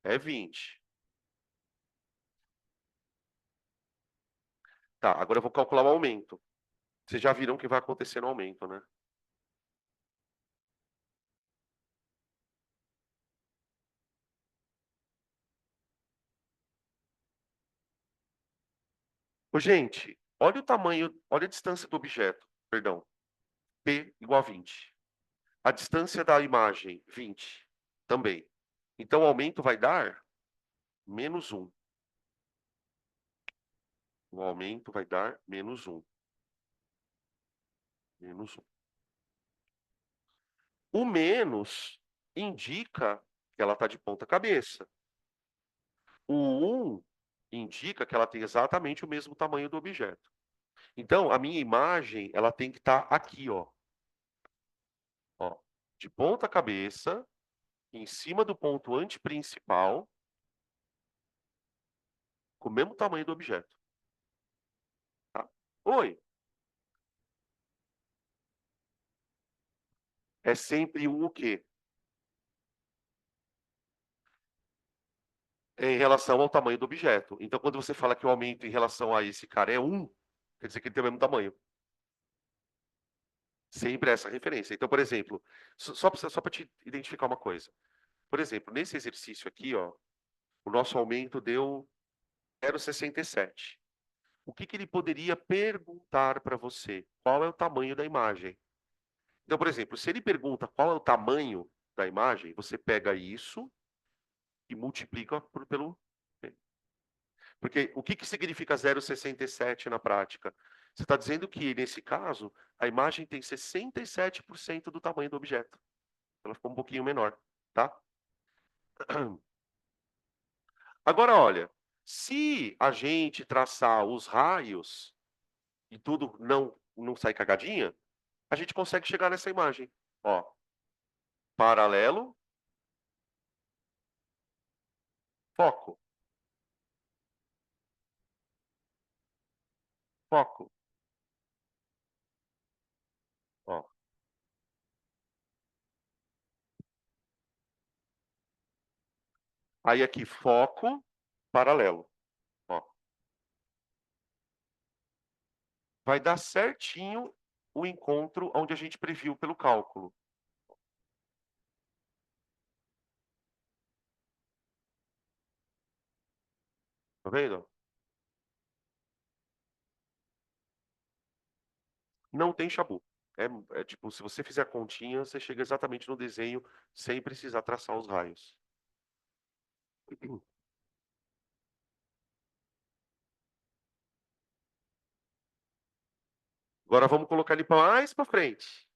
é 20. Tá, agora eu vou calcular o aumento. Vocês já viram o que vai acontecer no aumento, né? Ô, gente, olha o tamanho, olha a distância do objeto. Perdão. P igual a 20. A distância da imagem, 20. Também. Então o aumento vai dar menos 1. O aumento vai dar menos 1. Menos 1. O menos indica que ela está de ponta cabeça. O 1 indica que ela tem exatamente o mesmo tamanho do objeto. Então, a minha imagem, ela tem que estar aqui, ó, de ponta cabeça, em cima do ponto antiprincipal, com o mesmo tamanho do objeto. Tá? Oi, é sempre um o quê? É em relação ao tamanho do objeto. Então, quando você fala que o aumento em relação a esse cara é 1, quer dizer que ele tem o mesmo tamanho. Sempre essa referência. Então, por exemplo, só para te identificar uma coisa. Por exemplo, nesse exercício aqui, ó, o nosso aumento deu 0,67. O que que ele poderia perguntar para você? Qual é o tamanho da imagem? Então, por exemplo, se ele pergunta qual é o tamanho, da imagem, você pega isso e multiplica pelo. Porque o que, que significa 0,67 na prática? Você está dizendo que, nesse caso, a imagem tem 67% do tamanho do objeto. Ela ficou um pouquinho menor, tá? Agora, olha, se a gente traçar os raios e tudo não sai cagadinha, a gente consegue chegar nessa imagem. Ó, paralelo, foco, foco. Ó. Aí aqui, foco, paralelo. Ó. Vai dar certinho o encontro onde a gente previu pelo cálculo. Tá vendo? Não tem chabu. É tipo, se você fizer a continha, você chega exatamente no desenho sem precisar traçar os raios. Agora vamos colocar ele mais para frente.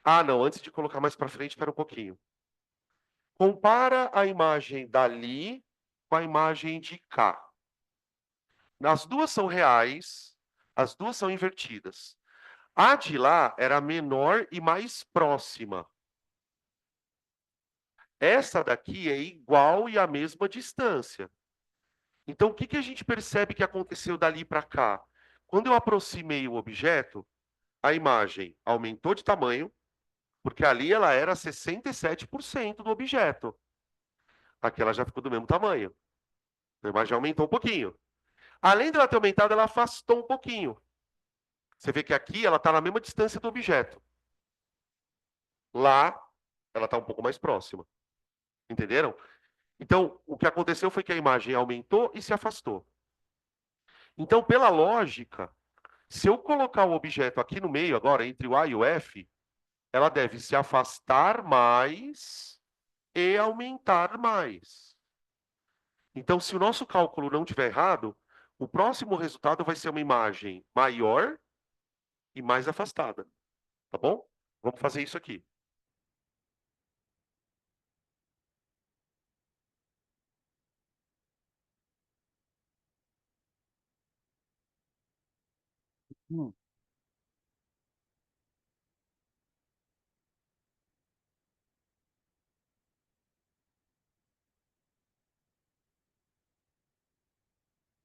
Ah, não, antes de colocar mais para frente, espera um pouquinho. Compara a imagem dali com a imagem de cá. As duas são reais, as duas são invertidas. A de lá era menor e mais próxima. Essa daqui é igual e a mesma distância. Então, o que, que a gente percebe que aconteceu dali para cá? Quando eu aproximei o objeto, a imagem aumentou de tamanho, porque ali ela era 67% do objeto. Aqui ela já ficou do mesmo tamanho. A imagem aumentou um pouquinho. Além dela ter aumentado, ela afastou um pouquinho. Você vê que aqui ela está na mesma distância do objeto. Lá, ela está um pouco mais próxima. Entenderam? Então, o que aconteceu foi que a imagem aumentou e se afastou. Então, pela lógica, se eu colocar o objeto aqui no meio, agora, entre o A e o F, ela deve se afastar mais e aumentar mais. Então, se o nosso cálculo não estiver errado, o próximo resultado vai ser uma imagem maior e mais afastada. Tá bom? Vamos fazer isso aqui. Hum.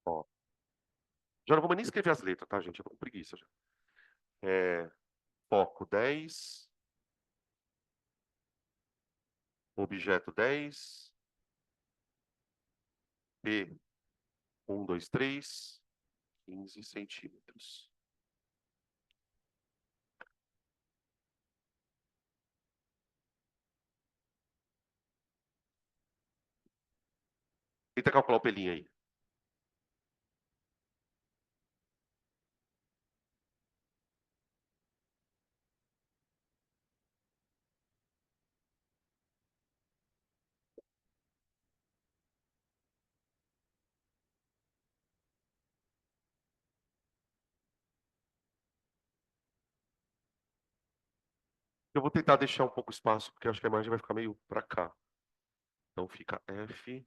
Ó, já não vou nem escrever as letras, tá, gente? Eu tô com preguiça já. É, foco 10, objeto 10, P 1, 2, 3, 15 centímetros. Tenta calcular o pelinho aí. Eu vou tentar deixar um pouco espaço, porque eu acho que a imagem vai ficar meio para cá. Então fica F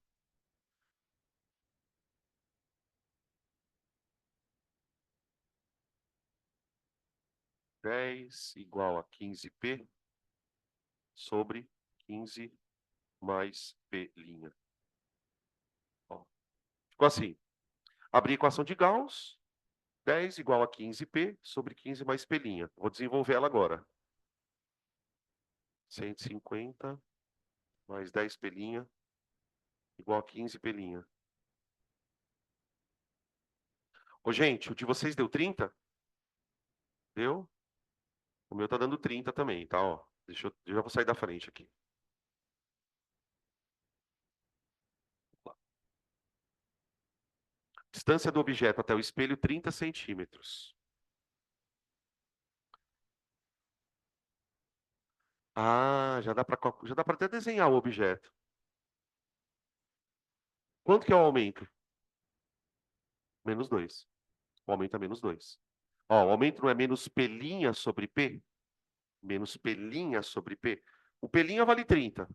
10 igual a 15P sobre 15 mais P'. Ó, ficou assim. Abri a equação de Gauss, 10 igual a 15P sobre 15 mais P'. Vou desenvolver ela agora. 150 mais 10P' igual a 15P'. Ô, gente, o de vocês deu 30? Deu? O meu tá dando 30 também, tá? Ó, eu já vou sair da frente aqui. Distância do objeto até o espelho, 30 centímetros. Ah, já dá para até desenhar o objeto. Quanto que é o aumento? Menos 2. O aumento é menos 2. Ó, o aumento não é menos pelinha sobre P? Menos pelinha sobre P. O pelinha vale 30.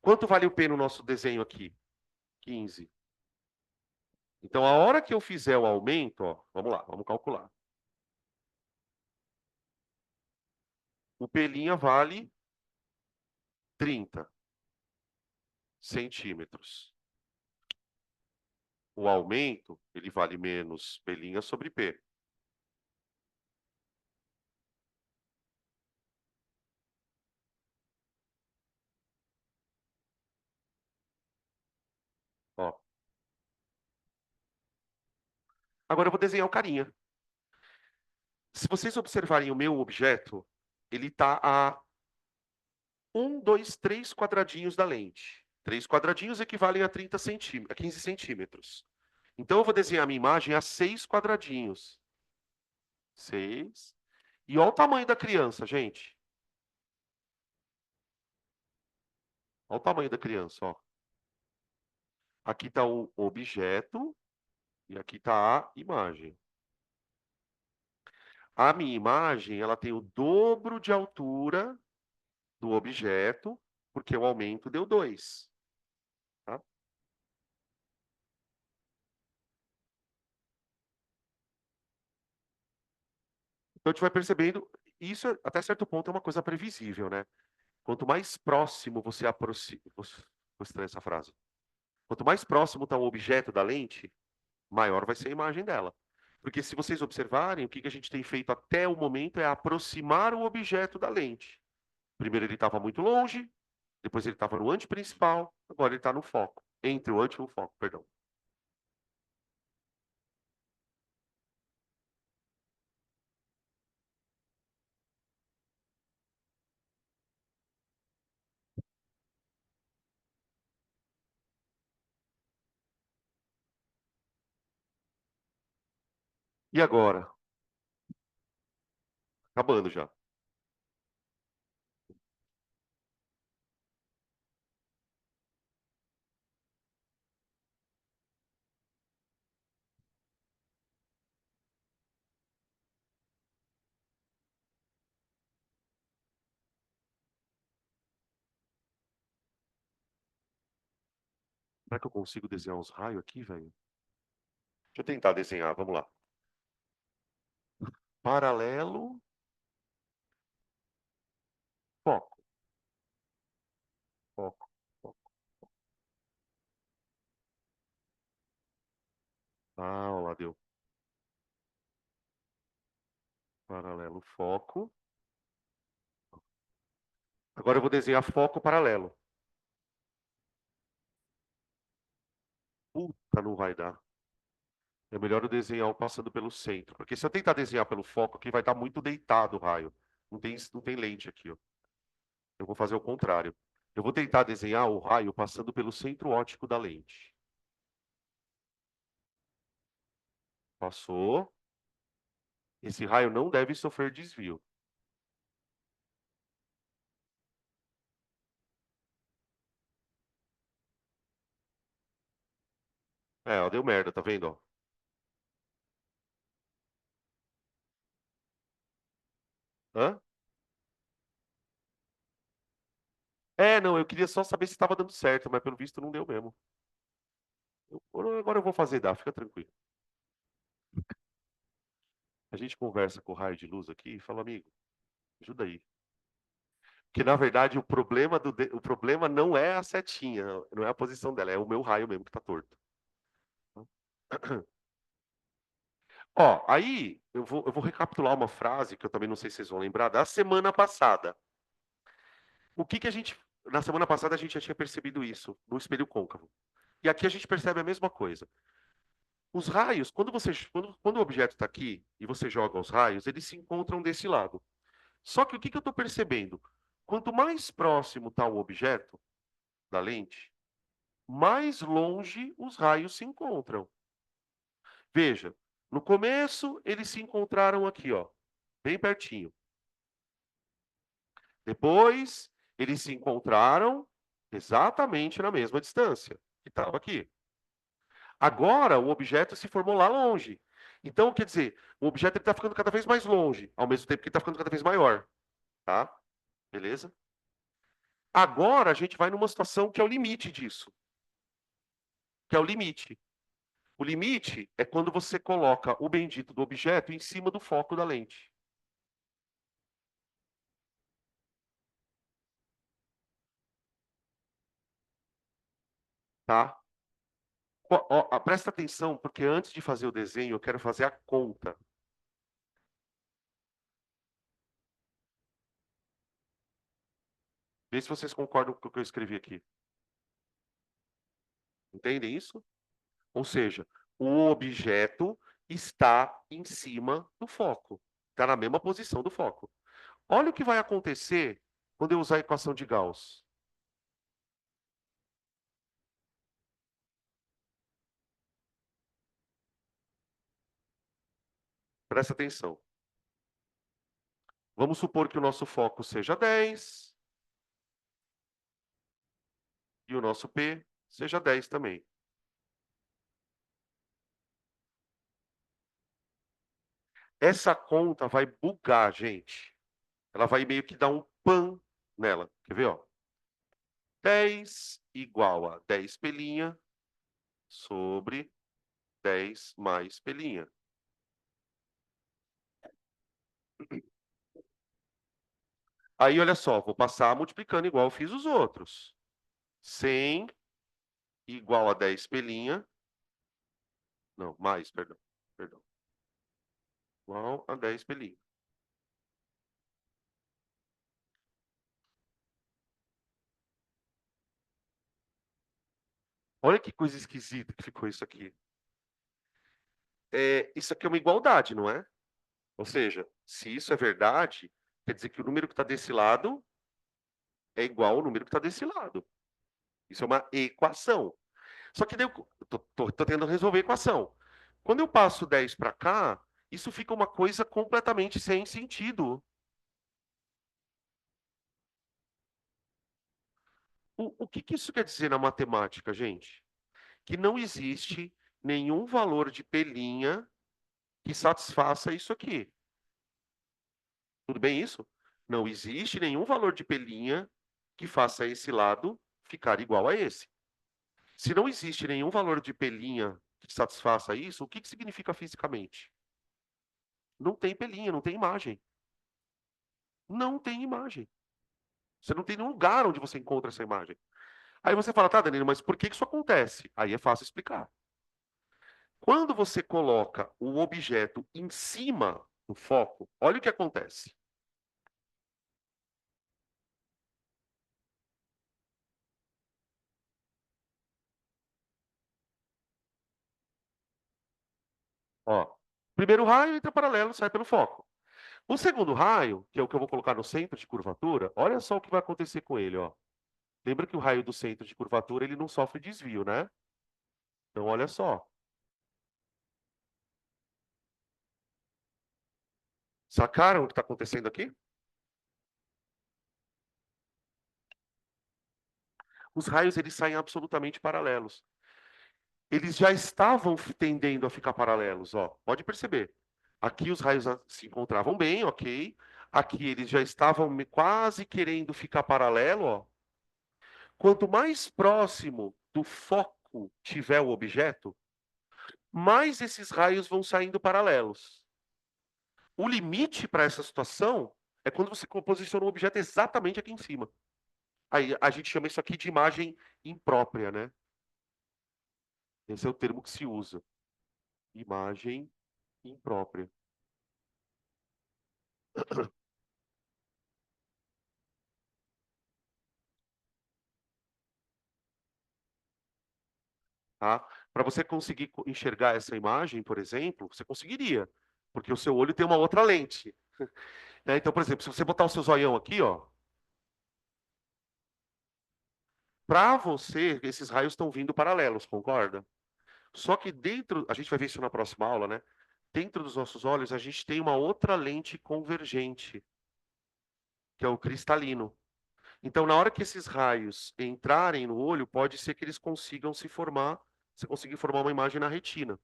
Quanto vale o P no nosso desenho aqui? 15. Então, a hora que eu fizer o aumento, ó, vamos lá, vamos calcular. O pelinha vale 30 centímetros. O aumento, ele vale menos pelinha sobre P. Ó. Agora eu vou desenhar o carinha. Se vocês observarem o meu objeto, ele está a 3 quadradinhos da lente. 3 quadradinhos equivalem a 30 centímetros, a 15 centímetros. Então eu vou desenhar a minha imagem a 6 quadradinhos. 6. E olha o tamanho da criança, gente. Olha o tamanho da criança, ó. Aqui está o objeto e aqui está a imagem. A minha imagem, ela tem o dobro de altura do objeto, porque o aumento deu 2. Tá? Então a gente vai percebendo, isso até certo ponto é uma coisa previsível, né? Quanto mais próximo você aproxima. Vou estranhar essa frase. Quanto mais próximo está o objeto da lente, maior vai ser a imagem dela. Porque se vocês observarem, o que a gente tem feito até o momento é aproximar o objeto da lente. Primeiro ele estava muito longe, depois ele estava no anteprincipal, agora ele está no foco. Entre o ante e o foco, perdão. E agora? Acabando já. Será que eu consigo desenhar uns raios aqui, velho? Deixa eu tentar desenhar, vamos lá. Paralelo, foco, foco, foco. Ah, ó lá deu. Paralelo, foco. Agora eu vou desenhar foco paralelo. Puta, não vai dar. É melhor eu desenhar o passando pelo centro. Porque se eu tentar desenhar pelo foco aqui, vai estar muito deitado o raio. Não tem lente aqui, ó. Eu vou fazer o contrário. Eu vou tentar desenhar o raio passando pelo centro óptico da lente. Passou. Esse raio não deve sofrer desvio. É, ó, deu merda, tá vendo, ó? Hã? É, não, eu queria só saber se estava dando certo, mas pelo visto não deu mesmo. Agora eu vou fazer, dá, fica tranquilo. A gente conversa com o raio de luz aqui e fala, amigo, ajuda aí. Que na verdade o problema não é a setinha, não é a posição dela, é o meu raio mesmo que tá torto. Ó, aí eu vou recapitular uma frase que eu também não sei se vocês vão lembrar da semana passada. O que que a gente. Na semana passada a gente já tinha percebido isso no espelho côncavo. E aqui a gente percebe a mesma coisa. Os raios, quando o objeto está aqui e você joga os raios, eles se encontram desse lado. Só que o que que eu estou percebendo? Quanto mais próximo está o objeto da lente, mais longe os raios se encontram. Veja, no começo eles se encontraram aqui, ó, bem pertinho. Depois, eles se encontraram exatamente na mesma distância que estava aqui. Agora, o objeto se formou lá longe. Então, quer dizer, o objeto está ficando cada vez mais longe, ao mesmo tempo que está ficando cada vez maior. Tá? Beleza? Agora, a gente vai numa situação que é o limite disso. Que é o limite. O limite é quando você coloca o bendito do objeto em cima do foco da lente. Tá? Presta atenção, porque antes de fazer o desenho, eu quero fazer a conta. Vê se vocês concordam com o que eu escrevi aqui. Entendem isso? Ou seja, o objeto está em cima do foco. Está na mesma posição do foco. Olha o que vai acontecer quando eu usar a equação de Gauss. Presta atenção. Vamos supor que o nosso foco seja 10 e o nosso P seja 10 também. Essa conta vai bugar, gente. Ela vai meio que dar um pan nela. Quer ver, ó? 10 igual a 10 pelinha sobre 10 mais pelinha. Aí, olha só, vou passar multiplicando igual eu fiz os outros. 100 igual a 10 pelinha. Não, mais, perdão. Perdão. Igual a 10 pelinha. Olha que coisa esquisita que ficou isso aqui. Isso aqui é uma igualdade, não é? Ou seja, se isso é verdade, quer dizer que o número que está desse lado é igual ao número que está desse lado. Isso é uma equação. Só que daí eu tô tentando resolver a equação. Quando eu passo 10 para cá, isso fica uma coisa completamente sem sentido. O que que isso quer dizer na matemática, gente? Que não existe nenhum valor de pelinha que satisfaça isso aqui. Tudo bem isso? Não existe nenhum valor de pelinha que faça esse lado ficar igual a esse. Se não existe nenhum valor de pelinha que satisfaça isso, o que que significa fisicamente? Não tem pelinha, não tem imagem. Não tem imagem. Você não tem nenhum lugar onde você encontra essa imagem. Aí você fala, tá, Danilo, mas por que que isso acontece? Aí é fácil explicar. Quando você coloca o objeto em cima do foco, olha o que acontece. Ó, primeiro raio entra paralelo, sai pelo foco. O segundo raio, que é o que eu vou colocar no centro de curvatura, olha só o que vai acontecer com ele, ó. Lembra que o raio do centro de curvatura, ele não sofre desvio, né? Então, olha só. Sacaram o que está acontecendo aqui? Os raios, eles saem absolutamente paralelos. Eles já estavam tendendo a ficar paralelos, ó. Pode perceber. Aqui os raios se encontravam bem, ok. Aqui eles já estavam quase querendo ficar paralelo, ó. Quanto mais próximo do foco tiver o objeto, mais esses raios vão saindo paralelos. O limite para essa situação é quando você posiciona o objeto exatamente aqui em cima. Aí a gente chama isso aqui de imagem imprópria, né? Esse é o termo que se usa. Imagem imprópria. Tá? Para você conseguir enxergar essa imagem, por exemplo, você conseguiria, porque o seu olho tem uma outra lente. Né? Então, por exemplo, se você botar o seu zoião aqui, ó, para você, esses raios estão vindo paralelos, concorda? Só que dentro, a gente vai ver isso na próxima aula, né? Dentro dos nossos olhos, a gente tem uma outra lente convergente, que é o cristalino. Então, na hora que esses raios entrarem no olho, pode ser que eles consigam se formar, você conseguir formar uma imagem na retina.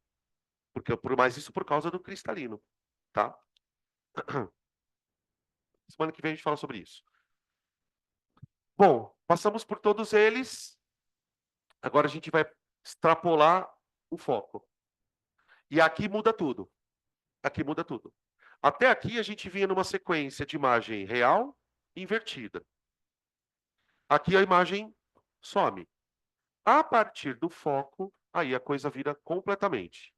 Mas isso por causa do cristalino, tá? Semana que vem a gente fala sobre isso. Bom, passamos por todos eles. Agora a gente vai extrapolar o foco. E aqui muda tudo. Aqui muda tudo. Até aqui a gente vinha numa sequência de imagem real invertida. Aqui a imagem some. A partir do foco, aí a coisa vira completamente.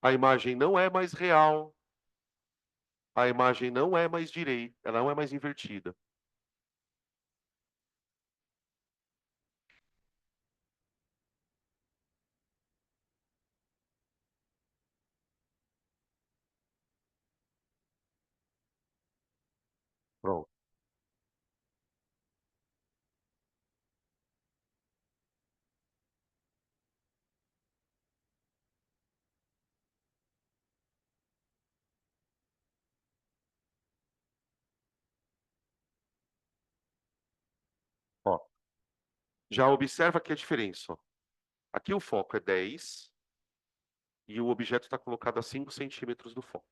A imagem não é mais real, a imagem não é mais direita, ela não é mais invertida. Pronto. Ó, já observa aqui a diferença. Ó. Aqui o foco é 10 e o objeto está colocado a 5 centímetros do foco.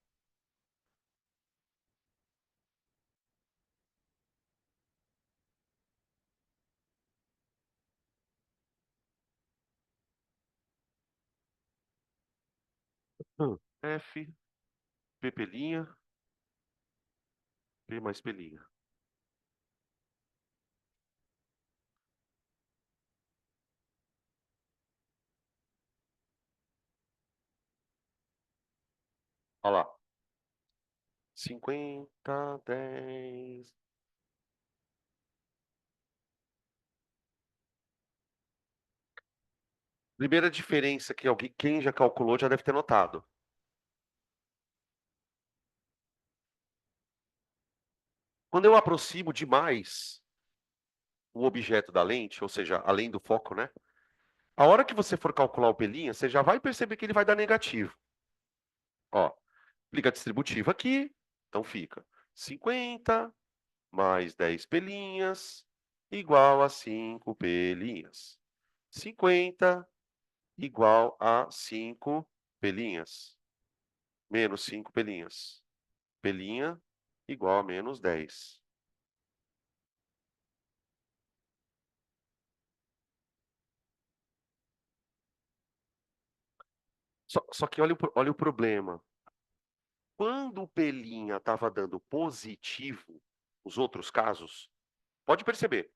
F, P pelinha, P mais pelinha. Olha lá. 50, 10. Primeira diferença que alguém, quem já calculou já deve ter notado. Quando eu aproximo demais o objeto da lente, ou seja, além do foco, né? A hora que você for calcular o pelinha, você já vai perceber que ele vai dar negativo. Ó, aplica a distributiva aqui, então fica 50 mais 10 pelinhas igual a 5 pelinhas. 50 igual a 5 pelinhas. Menos 5 pelinhas. Pelinha igual a menos 10. Só que olha o problema. Quando o pelinha estava dando positivo, os outros casos, pode perceber.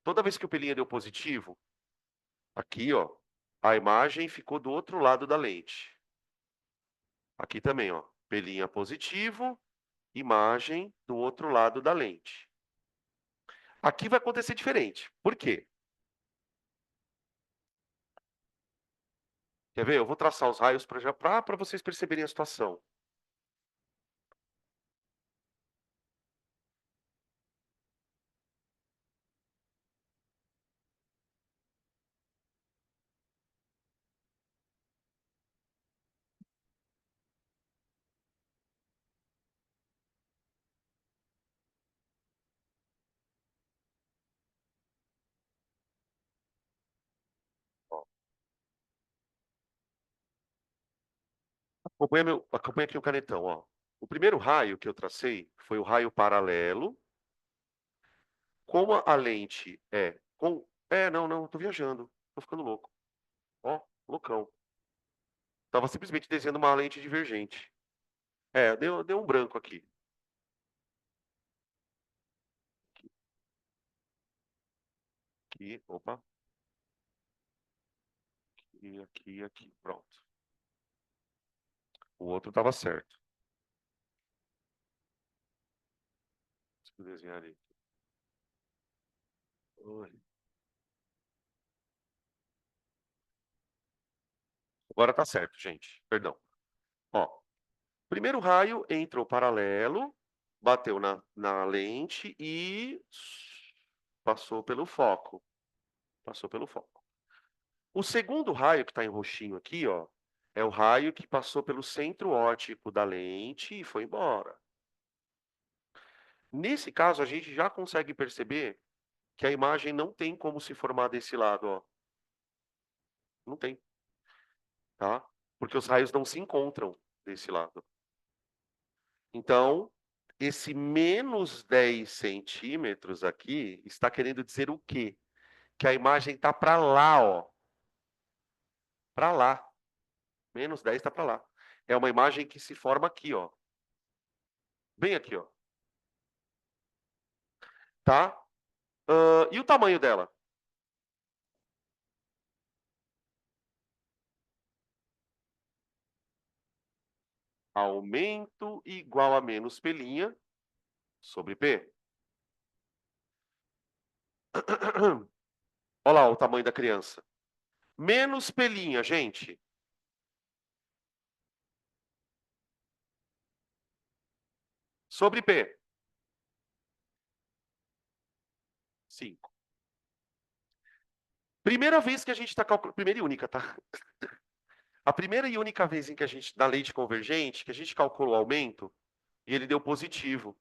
Toda vez que o pelinha deu positivo, aqui, ó, a imagem ficou do outro lado da lente. Aqui também, ó, pelinha positivo, imagem do outro lado da lente. Aqui vai acontecer diferente. Por quê? Quer ver? Eu vou traçar os raios para vocês perceberem a situação. Ó, acompanha aqui o canetão, ó. O primeiro raio que eu tracei foi o raio paralelo. Como a lente é com. Não, tô viajando. Tô ficando louco. Ó, loucão. Tava simplesmente desenhando uma lente divergente. Deu um branco aqui. Aqui, opa. Aqui. Pronto. O outro tava certo. Deixa eu desenhar ali. Oi. Agora tá certo, gente. Perdão. Ó, primeiro raio entrou paralelo, bateu na lente e passou pelo foco. Passou pelo foco. O segundo raio, que está em roxinho aqui, ó, é o raio que passou pelo centro óptico da lente e foi embora. Nesse caso, a gente já consegue perceber que a imagem não tem como se formar desse lado, ó. Não tem, tá? Porque os raios não se encontram desse lado. Então, esse menos 10 centímetros aqui está querendo dizer o quê? Que a imagem está para lá, ó. Para lá. Menos 10 está para lá. É uma imagem que se forma aqui, ó. Bem aqui, ó. Tá? E o tamanho dela? Aumento igual a menos pelinha sobre P. Olha lá o tamanho da criança. Menos pelinha, gente. Sobre P. 5. Primeira vez que a gente está calculando. Primeira e única, tá? A primeira e única vez em que a gente, na lente convergente, que a gente calculou o aumento e ele deu positivo.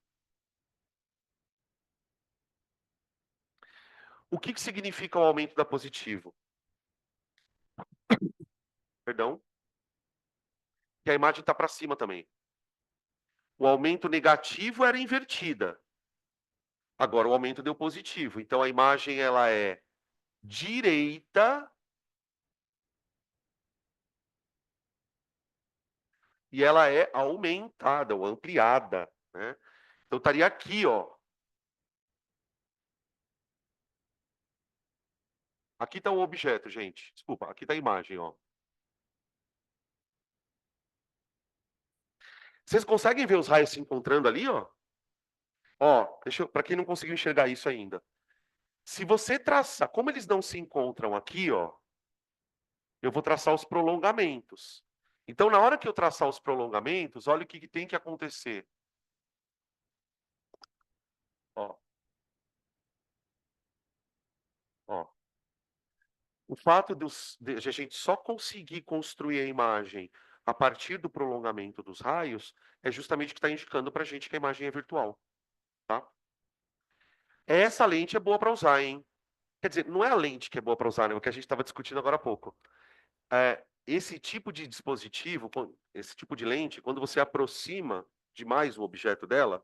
O que significa o aumento da positivo? Perdão? Que a imagem está para cima também. O aumento negativo era invertida. Agora o aumento deu positivo. Então a imagem ela é direita e ela é aumentada ou ampliada, né? Então estaria aqui, ó. Aqui está o objeto, gente. Desculpa, aqui está a imagem, ó. Vocês conseguem ver os raios se encontrando ali, ó? Ó, para quem não conseguiu enxergar isso ainda. Se você traçar, como eles não se encontram aqui, ó, eu vou traçar os prolongamentos. Então, na hora que eu traçar os prolongamentos, olha o que tem que acontecer. Ó, ó. O fato de a gente só conseguir construir a imagem a partir do prolongamento dos raios é justamente o que está indicando para a gente que a imagem é virtual, tá? Essa lente é boa para usar, hein? Quer dizer, não é a lente que é boa para usar, né? O que a gente estava discutindo agora há pouco. Esse tipo de dispositivo, esse tipo de lente, quando você aproxima demais o objeto dela,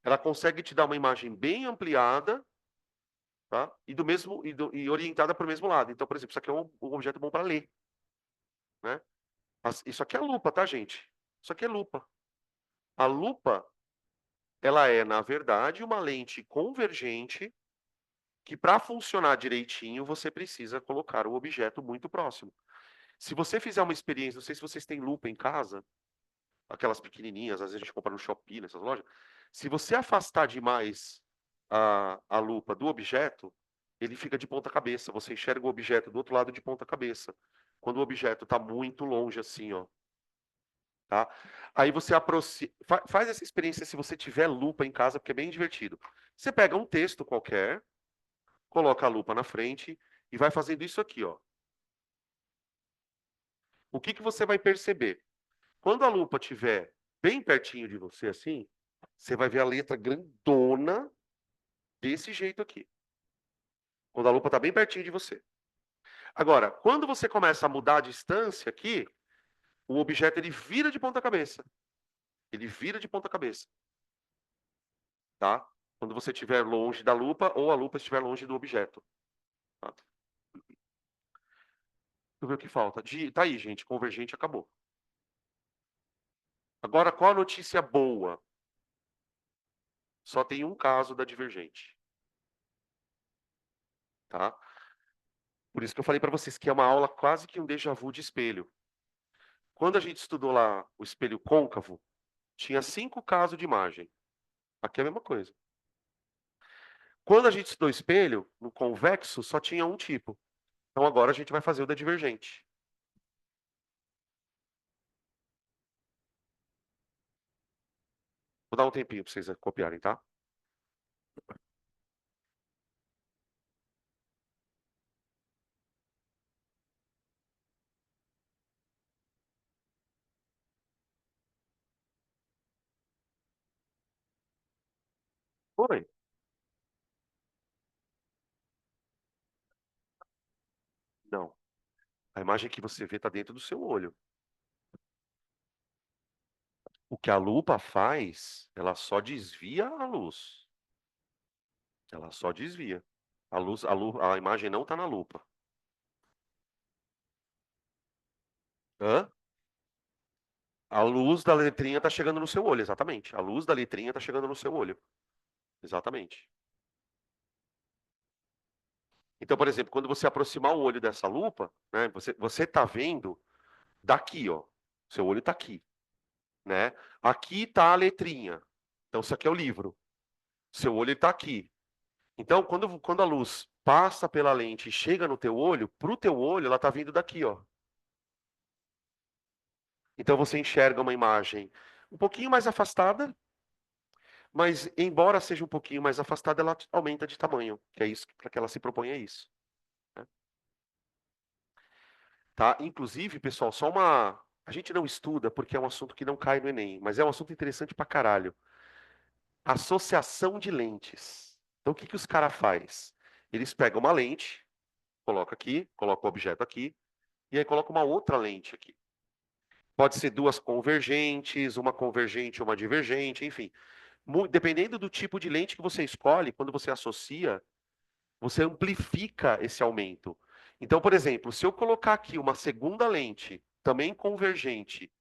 ela consegue te dar uma imagem bem ampliada, tá? E do mesmo e orientada para o mesmo lado. Então, por exemplo, isso aqui é um objeto bom para ler, né? Isso aqui é lupa, tá, gente? Isso aqui é lupa. A lupa, ela é, na verdade, uma lente convergente que, para funcionar direitinho, você precisa colocar o objeto muito próximo. Se você fizer uma experiência, não sei se vocês têm lupa em casa, aquelas pequenininhas, às vezes a gente compra no Shopee, nessas lojas. Se você afastar demais a lupa do objeto, ele fica de ponta cabeça. Você enxerga o objeto do outro lado de ponta cabeça. Quando o objeto está muito longe, assim, ó. Tá? Aí você aproxima. Faz essa experiência se você tiver lupa em casa, porque é bem divertido. Você pega um texto qualquer, coloca a lupa na frente e vai fazendo isso aqui, ó. O que você vai perceber? Quando a lupa estiver bem pertinho de você, assim, você vai ver a letra grandona desse jeito aqui. Quando a lupa está bem pertinho de você. Agora, quando você começa a mudar a distância aqui, o objeto ele vira de ponta cabeça. Ele vira de ponta cabeça, tá? Quando você estiver longe da lupa ou a lupa estiver longe do objeto. Tá? Deixa eu ver o que falta. Tá aí, gente. Convergente acabou. Agora, qual a notícia boa? Só tem um caso da divergente. Tá? Por isso que eu falei para vocês que é uma aula quase que um déjà vu de espelho. Quando a gente estudou lá o espelho côncavo, tinha 5 casos de imagem. Aqui é a mesma coisa. Quando a gente estudou espelho, no convexo, só tinha um tipo. Então agora a gente vai fazer o da divergente. Vou dar um tempinho para vocês copiarem, tá? Oi. Não. A imagem que você vê está dentro do seu olho. O que a lupa faz, ela só desvia a luz. Ela só desvia. A imagem não está na lupa. Hã? A luz da letrinha está chegando no seu olho, exatamente. A luz da letrinha está chegando no seu olho. Exatamente. Então, por exemplo, quando você aproximar o olho dessa lupa, né, você está vendo daqui, ó. Seu olho está aqui, né? Aqui está a letrinha. Então, isso aqui é o livro. Seu olho está aqui. Então, quando a luz passa pela lente e chega no teu olho, pro teu olho, ela está vindo daqui, ó. Então, você enxerga uma imagem um pouquinho mais afastada, mas embora seja um pouquinho mais afastada, ela aumenta de tamanho, que é isso, para que ela se propõe a isso, né? Tá? Inclusive, pessoal, só uma. A gente não estuda porque é um assunto que não cai no Enem, mas é um assunto interessante pra caralho. Associação de lentes. Então, o que que os caras faz? Eles pegam uma lente, coloca aqui, coloca o objeto aqui, e aí coloca uma outra lente aqui. Pode ser duas convergentes, uma convergente e uma divergente, enfim. Dependendo do tipo de lente que você escolhe, quando você associa, você amplifica esse aumento. Então, por exemplo, se eu colocar aqui uma segunda lente, também convergente,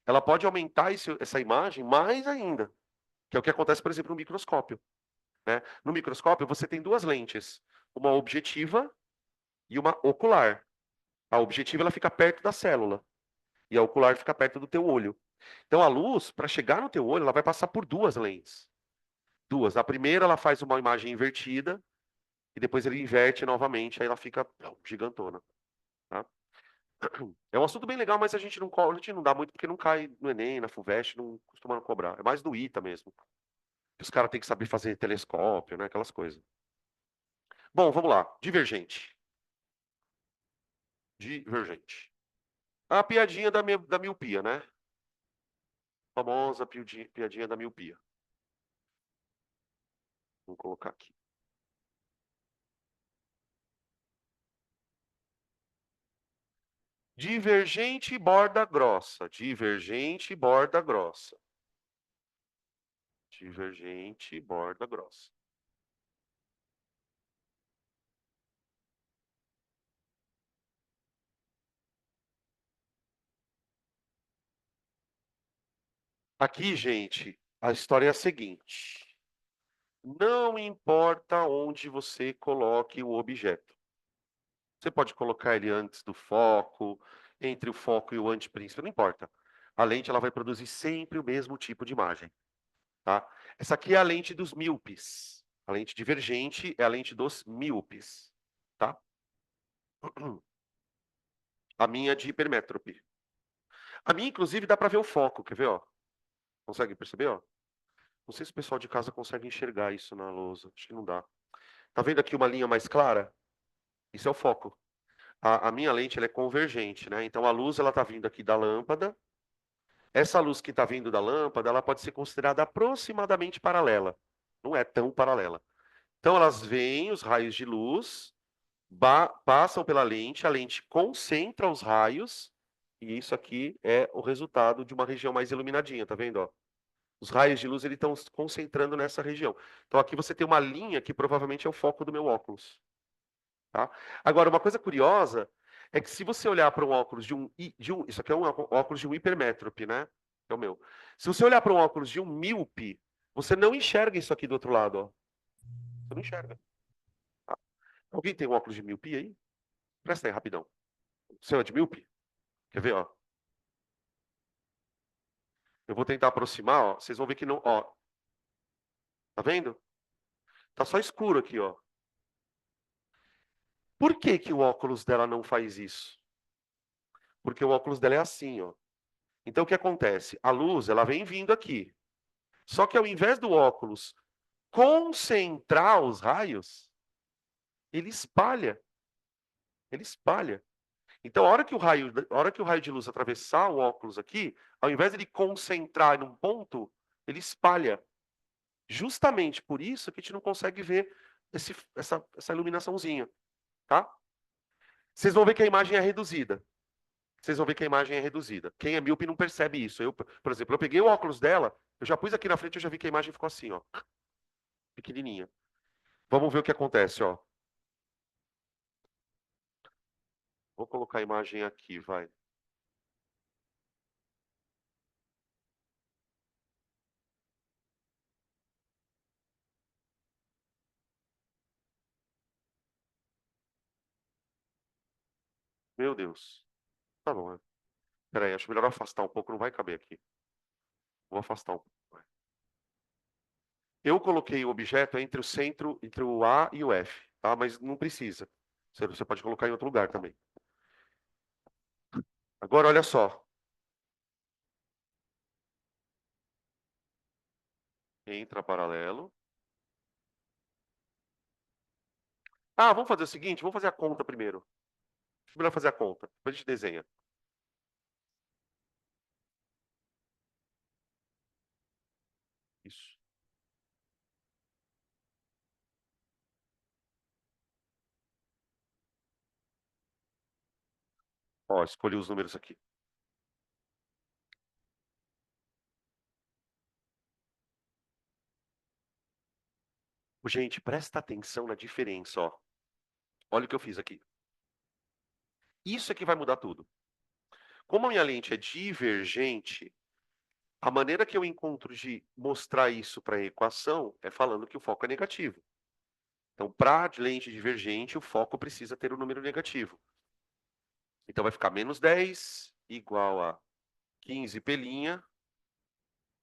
ela pode aumentar essa imagem mais ainda, que é o que acontece, por exemplo, no microscópio, né? No microscópio, você tem duas lentes, uma objetiva e uma ocular. A objetiva ela fica perto da célula e a ocular fica perto do teu olho. Então, a luz, para chegar no teu olho, ela vai passar por duas lentes. Duas. A primeira, ela faz uma imagem invertida, e depois ele inverte novamente, aí ela fica gigantona. Tá? É um assunto bem legal, mas a gente não dá muito porque não cai no Enem, na FUVEST, não costuma cobrar. É mais do ITA mesmo. Os caras têm que saber fazer telescópio, né? Aquelas coisas. Bom, vamos lá. Divergente. Divergente. A piadinha da miopia, né? Famosa piadinha da miopia. Vou colocar aqui. Divergente borda grossa. Divergente borda grossa. Divergente borda grossa. Aqui, gente, a história é a seguinte. Não importa onde você coloque o objeto. Você pode colocar ele antes do foco, entre o foco e o antipríncipe, não importa. A lente ela vai produzir sempre o mesmo tipo de imagem, tá? Essa aqui é a lente dos míopes. A lente divergente é a lente dos míopes, tá? A minha é de hipermétrope. A minha, inclusive, dá para ver o foco, quer ver, ó? Consegue perceber, ó? Não sei se o pessoal de casa consegue enxergar isso na lousa. Acho que não dá. Tá vendo aqui uma linha mais clara? Isso é o foco. A minha lente ela é convergente, né? Então a luz ela está vindo aqui da lâmpada. Essa luz que está vindo da lâmpada, ela pode ser considerada aproximadamente paralela. Não é tão paralela. Então elas vêm, os raios de luz, passam pela lente, a lente concentra os raios, e isso aqui é o resultado de uma região mais iluminadinha, tá vendo? Ó? Os raios de luz eles estão se concentrando nessa região. Então aqui você tem uma linha que provavelmente é o foco do meu óculos. Tá? Agora, uma coisa curiosa é que se você olhar para um óculos isso aqui é um óculos de um hipermétrope, né? É o meu. Se você olhar para um óculos de um míope, você não enxerga isso aqui do outro lado, ó. Você não enxerga. Tá? Alguém tem um óculos de miopia aí? Presta aí, rapidão. O seu é de míope? Quer ver, ó? Eu vou tentar aproximar, ó. Vocês vão ver que não, ó. Tá vendo? Tá só escuro aqui, ó. Por que que o óculos dela não faz isso? Porque o óculos dela é assim, ó. Então o que acontece? A luz, ela vem vindo aqui. Só que ao invés do óculos concentrar os raios, ele espalha. Ele espalha. Então, a hora que o raio de luz atravessar o óculos aqui, ao invés de ele concentrar num ponto, ele espalha. Justamente por isso que a gente não consegue ver essa iluminaçãozinha, tá? Vocês vão ver que a imagem é reduzida. Vocês vão ver que a imagem é reduzida. Quem é míope não percebe isso. Eu, por exemplo, eu peguei o óculos dela, eu já pus aqui na frente, eu já vi que a imagem ficou assim, ó, pequenininha. Vamos ver o que acontece, ó. Vou colocar a imagem aqui, vai. Meu Deus. Tá bom, né? Peraí, acho melhor afastar um pouco, não vai caber aqui. Vou afastar um pouco. Eu coloquei o objeto entre o centro, entre o A e o F, tá? Mas não precisa. Você pode colocar em outro lugar também. Agora, olha só. Entra paralelo. Ah, vamos fazer o seguinte, vamos fazer a conta primeiro. Acho melhor fazer a conta. Depois a gente desenha. Isso. Ó, escolhi os números aqui. Gente, presta atenção na diferença, ó. Olha o que eu fiz aqui. Isso é que vai mudar tudo. Como a minha lente é divergente, a maneira que eu encontro de mostrar isso para a equação é falando que o foco é negativo. Então, para lente divergente, o foco precisa ter um número negativo. Então, vai ficar menos 10 igual a 15 pelinha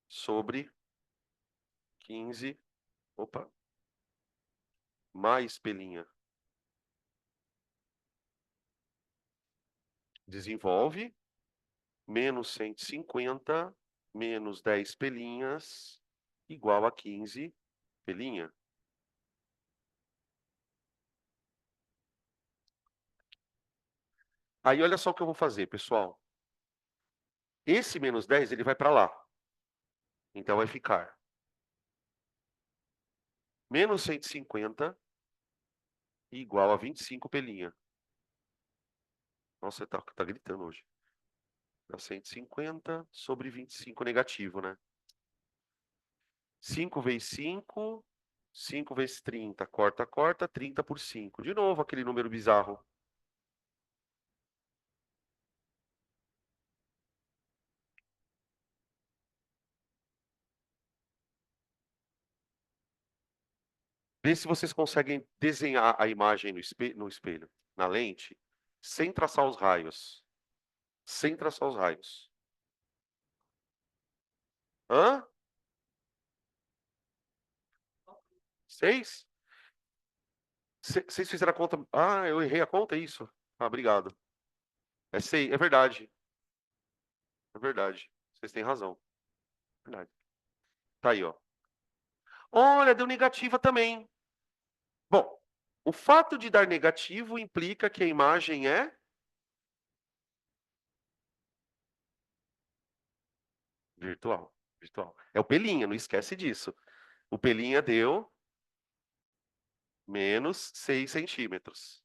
sobre 15, opa, mais pelinha. Desenvolve, menos 150, menos 10 pelinhas, igual a 15 pelinha. Aí, olha só o que eu vou fazer, pessoal. Esse menos 10, ele vai para lá. Então, vai ficar menos 150 igual a 25 pelinha. Nossa, tá gritando hoje. Dá 150 sobre 25 negativo, né? 5 vezes 5, 5 vezes 30, corta, corta, 30 por 5. De novo, aquele número bizarro. Vê se vocês conseguem desenhar a imagem no espelho, na lente, sem traçar os raios. Sem traçar os raios. Hã? 6? Vocês fizeram a conta. Ah, eu errei a conta, é isso? Ah, obrigado. É 6, é verdade. É verdade. Vocês têm razão. Verdade. Tá aí, ó. Olha, deu negativa também. Bom, o fato de dar negativo implica que a imagem é virtual. Virtual. É o Pelinha, não esquece disso. O Pelinha deu menos 6 centímetros.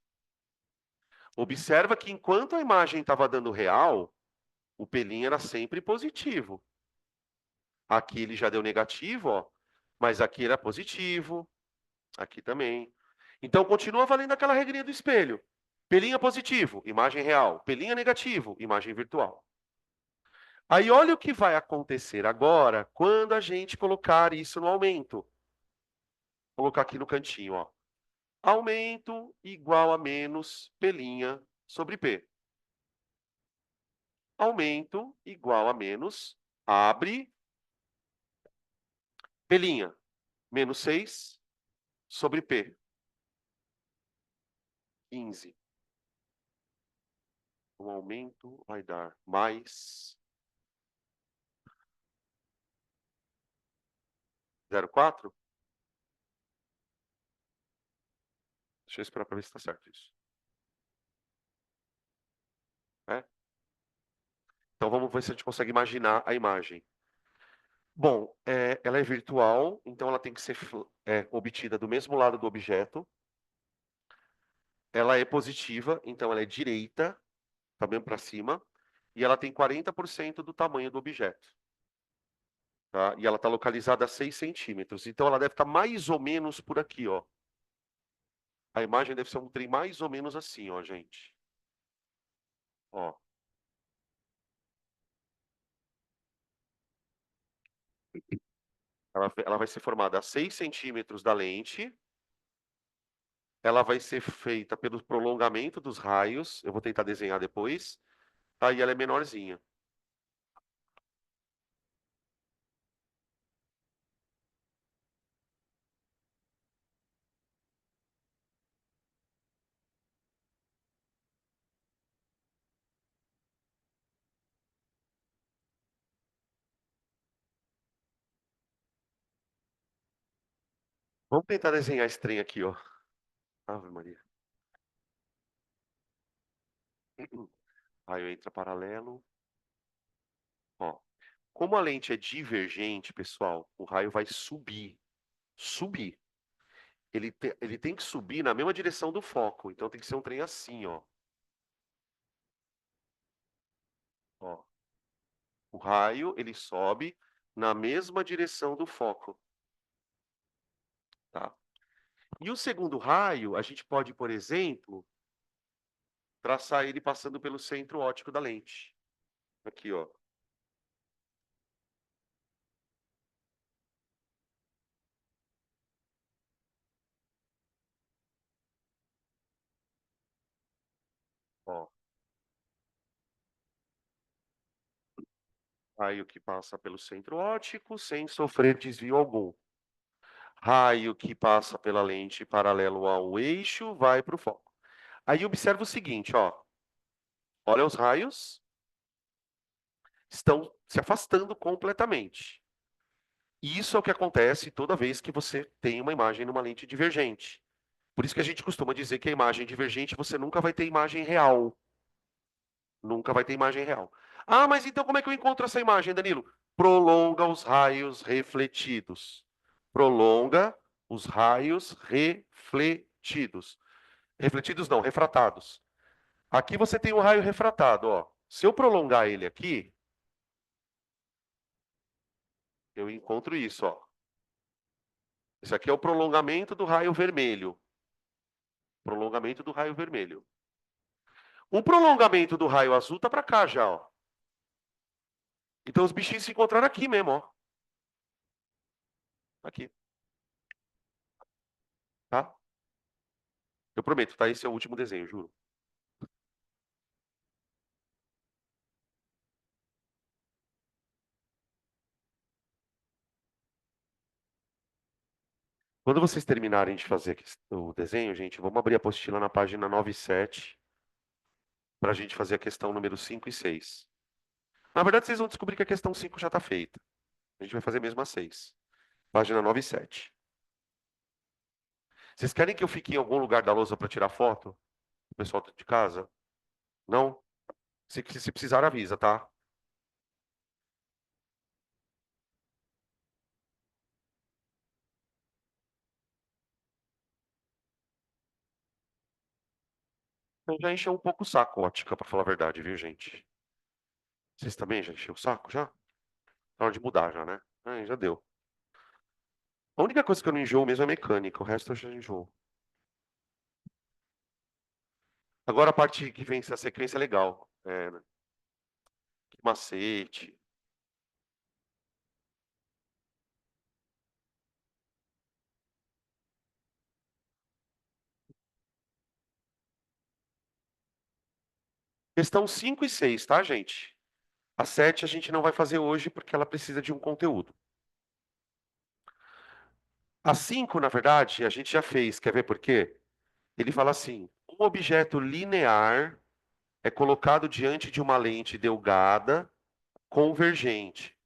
Observa que enquanto a imagem estava dando real, o Pelinha era sempre positivo. Aqui ele já deu negativo, ó, mas aqui era positivo, aqui também. Então continua valendo aquela regrinha do espelho. Pelinha positivo, imagem real. Pelinha negativo, imagem virtual. Aí olha o que vai acontecer agora quando a gente colocar isso no aumento. Vou colocar aqui no cantinho, ó. Aumento igual a menos pelinha sobre P. Aumento igual a menos, abre, pelinha, menos 6 sobre P, 15. O aumento vai dar mais 0,4. Deixa eu esperar para ver se está certo isso. É? Então vamos ver se a gente consegue imaginar a imagem. Bom, ela é virtual, então ela tem que ser obtida do mesmo lado do objeto. Ela é positiva, então ela é direita, tá bem para cima. E ela tem 40% do tamanho do objeto. Tá? E ela está localizada a 6 centímetros. Então ela deve estar mais ou menos por aqui, ó. A imagem deve ser um trem mais ou menos assim, ó, gente. Ó. Ela vai ser formada a 6 centímetros da lente. Ela vai ser feita pelo prolongamento dos raios. Eu vou tentar desenhar depois. Aí ela é menorzinha. Vamos tentar desenhar esse trem aqui, ó. Ave Maria. Raio entra paralelo. Ó. Como a lente é divergente, pessoal, o raio vai subir. Subir. Ele tem que subir na mesma direção do foco. Então tem que ser um trem assim, ó. Ó. O raio, ele sobe na mesma direção do foco, tá? E o segundo raio, a gente pode, por exemplo, traçar ele passando pelo centro óptico da lente. Aqui, ó. Ó. Raio que passa pelo centro óptico sem sofrer desvio algum. Raio que passa pela lente paralelo ao eixo vai para o foco. Aí observa o seguinte, ó. Olha os raios, estão se afastando completamente. E isso é o que acontece toda vez que você tem uma imagem numa lente divergente. Por isso que a gente costuma dizer que a imagem divergente você nunca vai ter imagem real. Nunca vai ter imagem real. Ah, mas então como é que eu encontro essa imagem, Danilo? Prolonga os raios refletidos. Prolonga os raios refletidos. Refletidos não, refratados. Aqui você tem um raio refratado, ó. Se eu prolongar ele aqui, eu encontro isso, ó. Esse aqui é o prolongamento do raio vermelho. Prolongamento do raio vermelho. O prolongamento do raio azul tá para cá já, ó. Então os bichinhos se encontraram aqui mesmo, ó. Aqui, tá? Eu prometo, tá? Esse é o último desenho, juro. Quando vocês terminarem de fazer o desenho, gente, vamos abrir a apostila na página 9 e 7 para a gente fazer a questão número 5 e 6. Na verdade, vocês vão descobrir que a questão 5 já está feita. A gente vai fazer mesmo a 6. Página 9 e 7. Vocês querem que eu fique em algum lugar da lousa para tirar foto? O pessoal de casa? Não? Se precisar, avisa, tá? Eu já encheu um pouco o saco, ótica, para falar a verdade, viu, gente? Vocês também já encheu o saco, já? Tá hora de mudar já, né? Já deu. A única coisa que eu não enjoo mesmo é mecânica, o resto eu já enjoo. Agora a parte que vem a sequência é legal. Macete. Questão 5 e 6, tá, gente? A 7 a gente não vai fazer hoje porque ela precisa de um conteúdo. A 5, na verdade, a gente já fez. Quer ver por quê? Ele fala assim: um objeto linear é colocado diante de uma lente delgada convergente.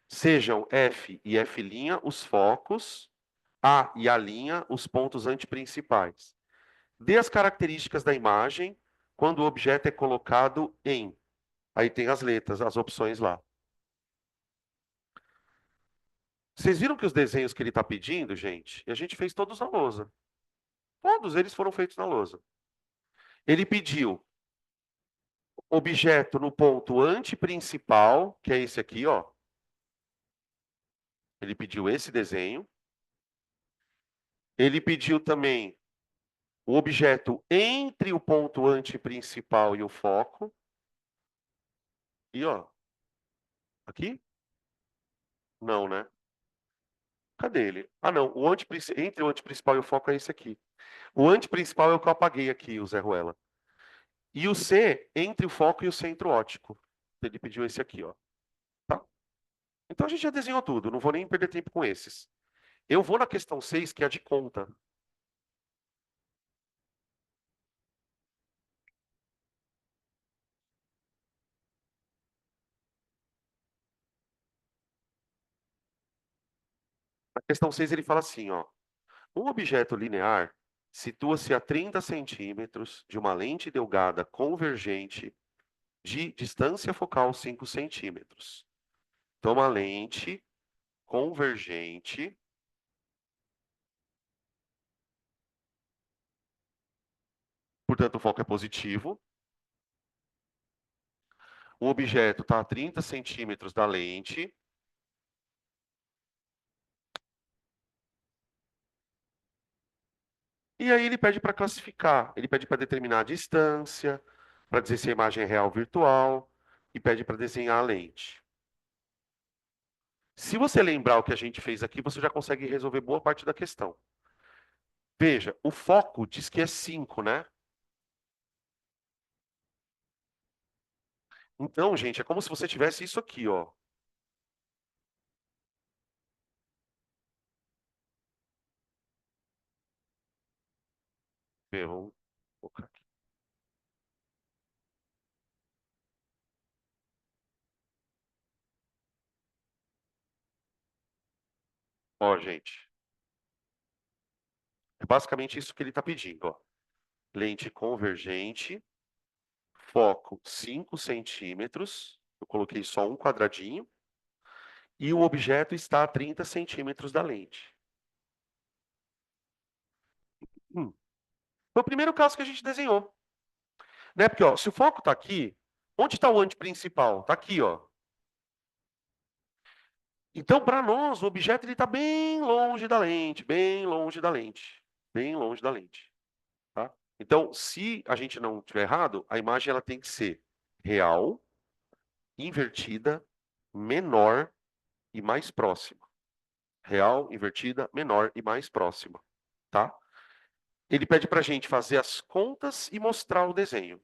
Sejam F e F' os focos, A e A' os pontos antiprincipais. Dê as características da imagem quando o objeto é colocado em. Aí tem as letras, as opções lá. Vocês viram que os desenhos que ele está pedindo, gente, e a gente fez todos na lousa. Todos eles foram feitos na lousa. Ele pediu objeto no ponto antiprincipal, que é esse aqui, ó. Ele pediu esse desenho. Ele pediu também o objeto entre o ponto antiprincipal e o foco. E ó, aqui? Não, né? Cadê ele? Ah, não. Entre o antiprincipal e o foco é esse aqui. O antiprincipal é o que eu apaguei aqui, o Zé Ruela. E o C, entre o foco e o centro óptico. Ele pediu esse aqui, ó. Tá? Então a gente já desenhou tudo, não vou nem perder tempo com esses. Eu vou na questão 6, que é a de conta. Na questão 6 ele fala assim, ó. Um objeto linear situa-se a 30 centímetros de uma lente delgada convergente de distância focal 5 centímetros. Então, uma lente convergente, portanto, o foco é positivo. O objeto está a 30 centímetros da lente. E aí ele pede para classificar, ele pede para determinar a distância, para dizer se a imagem é real ou virtual, e pede para desenhar a lente. Se você lembrar o que a gente fez aqui, você já consegue resolver boa parte da questão. Veja, o foco diz que é 5, né? Então, gente, é como se você tivesse isso aqui, ó. Vamos colocar aqui. Ó, gente, é basicamente isso que ele está pedindo, ó. Lente convergente, foco 5 centímetros, eu coloquei só um quadradinho, e o objeto está a 30 centímetros da lente. Foi o primeiro caso que a gente desenhou. Né? Porque, ó, se o foco está aqui, onde está o antiprincipal? Está aqui, ó. Então, para nós, o objeto está bem longe da lente, bem longe da lente, bem longe da lente. Tá? Então, se a gente não tiver errado, a imagem ela tem que ser real, invertida, menor e mais próxima. Real, invertida, menor e mais próxima. Tá? Ele pede para a gente fazer as contas e mostrar o desenho.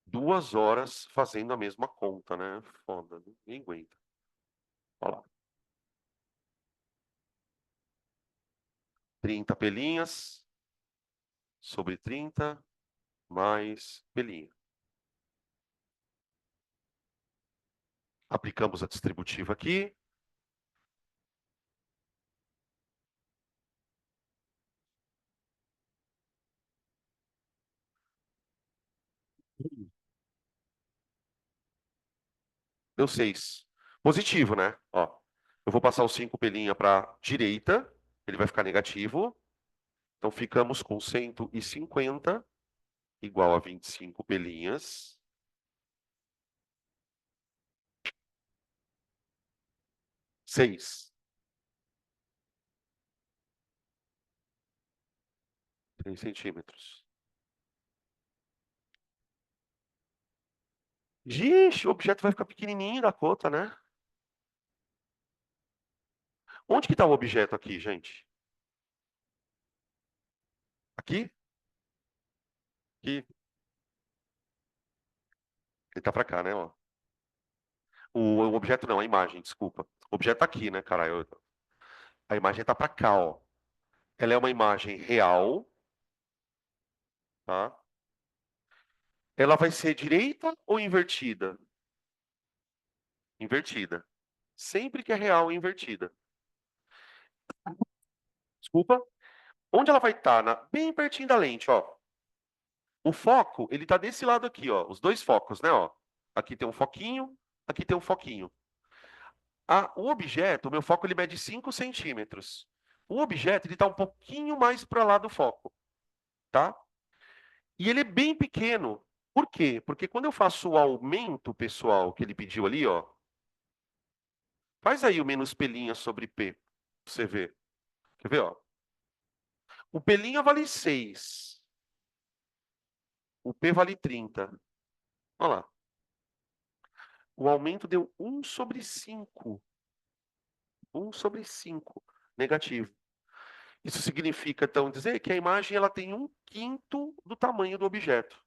2 horas fazendo a mesma conta, né? Foda, ninguém aguenta. Olha lá. 30 pelinhas sobre 30 mais pelinha. Aplicamos a distributiva aqui. Deu 6. Positivo, né? Ó, eu vou passar os 5 pelinha para a direita. Ele vai ficar negativo. Então ficamos com 150 igual a 25 pelinhas. 6. 3 centímetros. Gente, o objeto vai ficar pequenininho da conta, né? Onde que está o objeto aqui, gente? Aqui? Aqui. Ele tá para cá, né? Ó. O objeto não, a imagem, desculpa. O objeto tá aqui, né, cara? A imagem tá para cá, ó. Ela é uma imagem real, tá? Ela vai ser direita ou invertida? Invertida. Sempre que é real, é invertida. Desculpa. Onde ela vai estar? Bem pertinho da lente, ó. O foco, ele tá desse lado aqui, ó. Os dois focos, né, ó. Aqui tem um foquinho, aqui tem um foquinho. O objeto, o meu foco, ele mede 5 centímetros. O objeto, ele está um pouquinho mais para lá do foco, tá? E ele é bem pequeno. Por quê? Porque quando eu faço o aumento, pessoal, que ele pediu ali, ó, faz aí o menos pelinha sobre P, pra você ver. Quer ver, ó? O pelinha vale 6. O P vale 30. Olha lá. O aumento deu 1/5. 1/5 negativo. Isso significa, então, dizer que a imagem ela tem 1/5 do tamanho do objeto.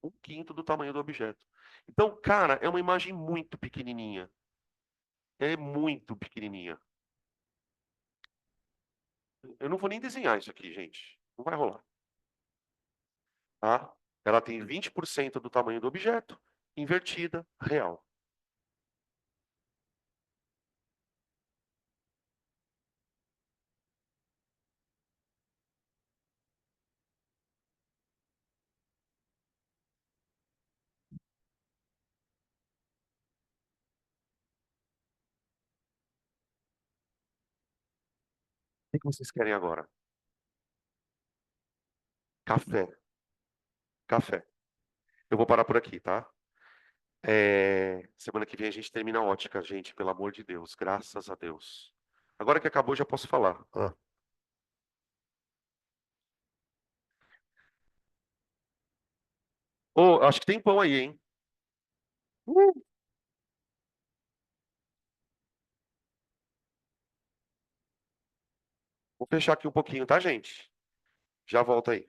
1/5 do tamanho do objeto. Então, cara, é uma imagem muito pequenininha. É muito pequenininha. Eu não vou nem desenhar isso aqui, gente. Não vai rolar, tá? Ela tem 20% do tamanho do objeto, invertida, real. O que vocês querem agora? Café. Café. Eu vou parar por aqui, tá? Semana que vem a gente termina a ótica, gente, pelo amor de Deus. Graças a Deus. Agora que acabou, já posso falar. Ô, acho que tem pão aí, hein? Uh, Vou fechar aqui um pouquinho, tá, gente? Já volto aí.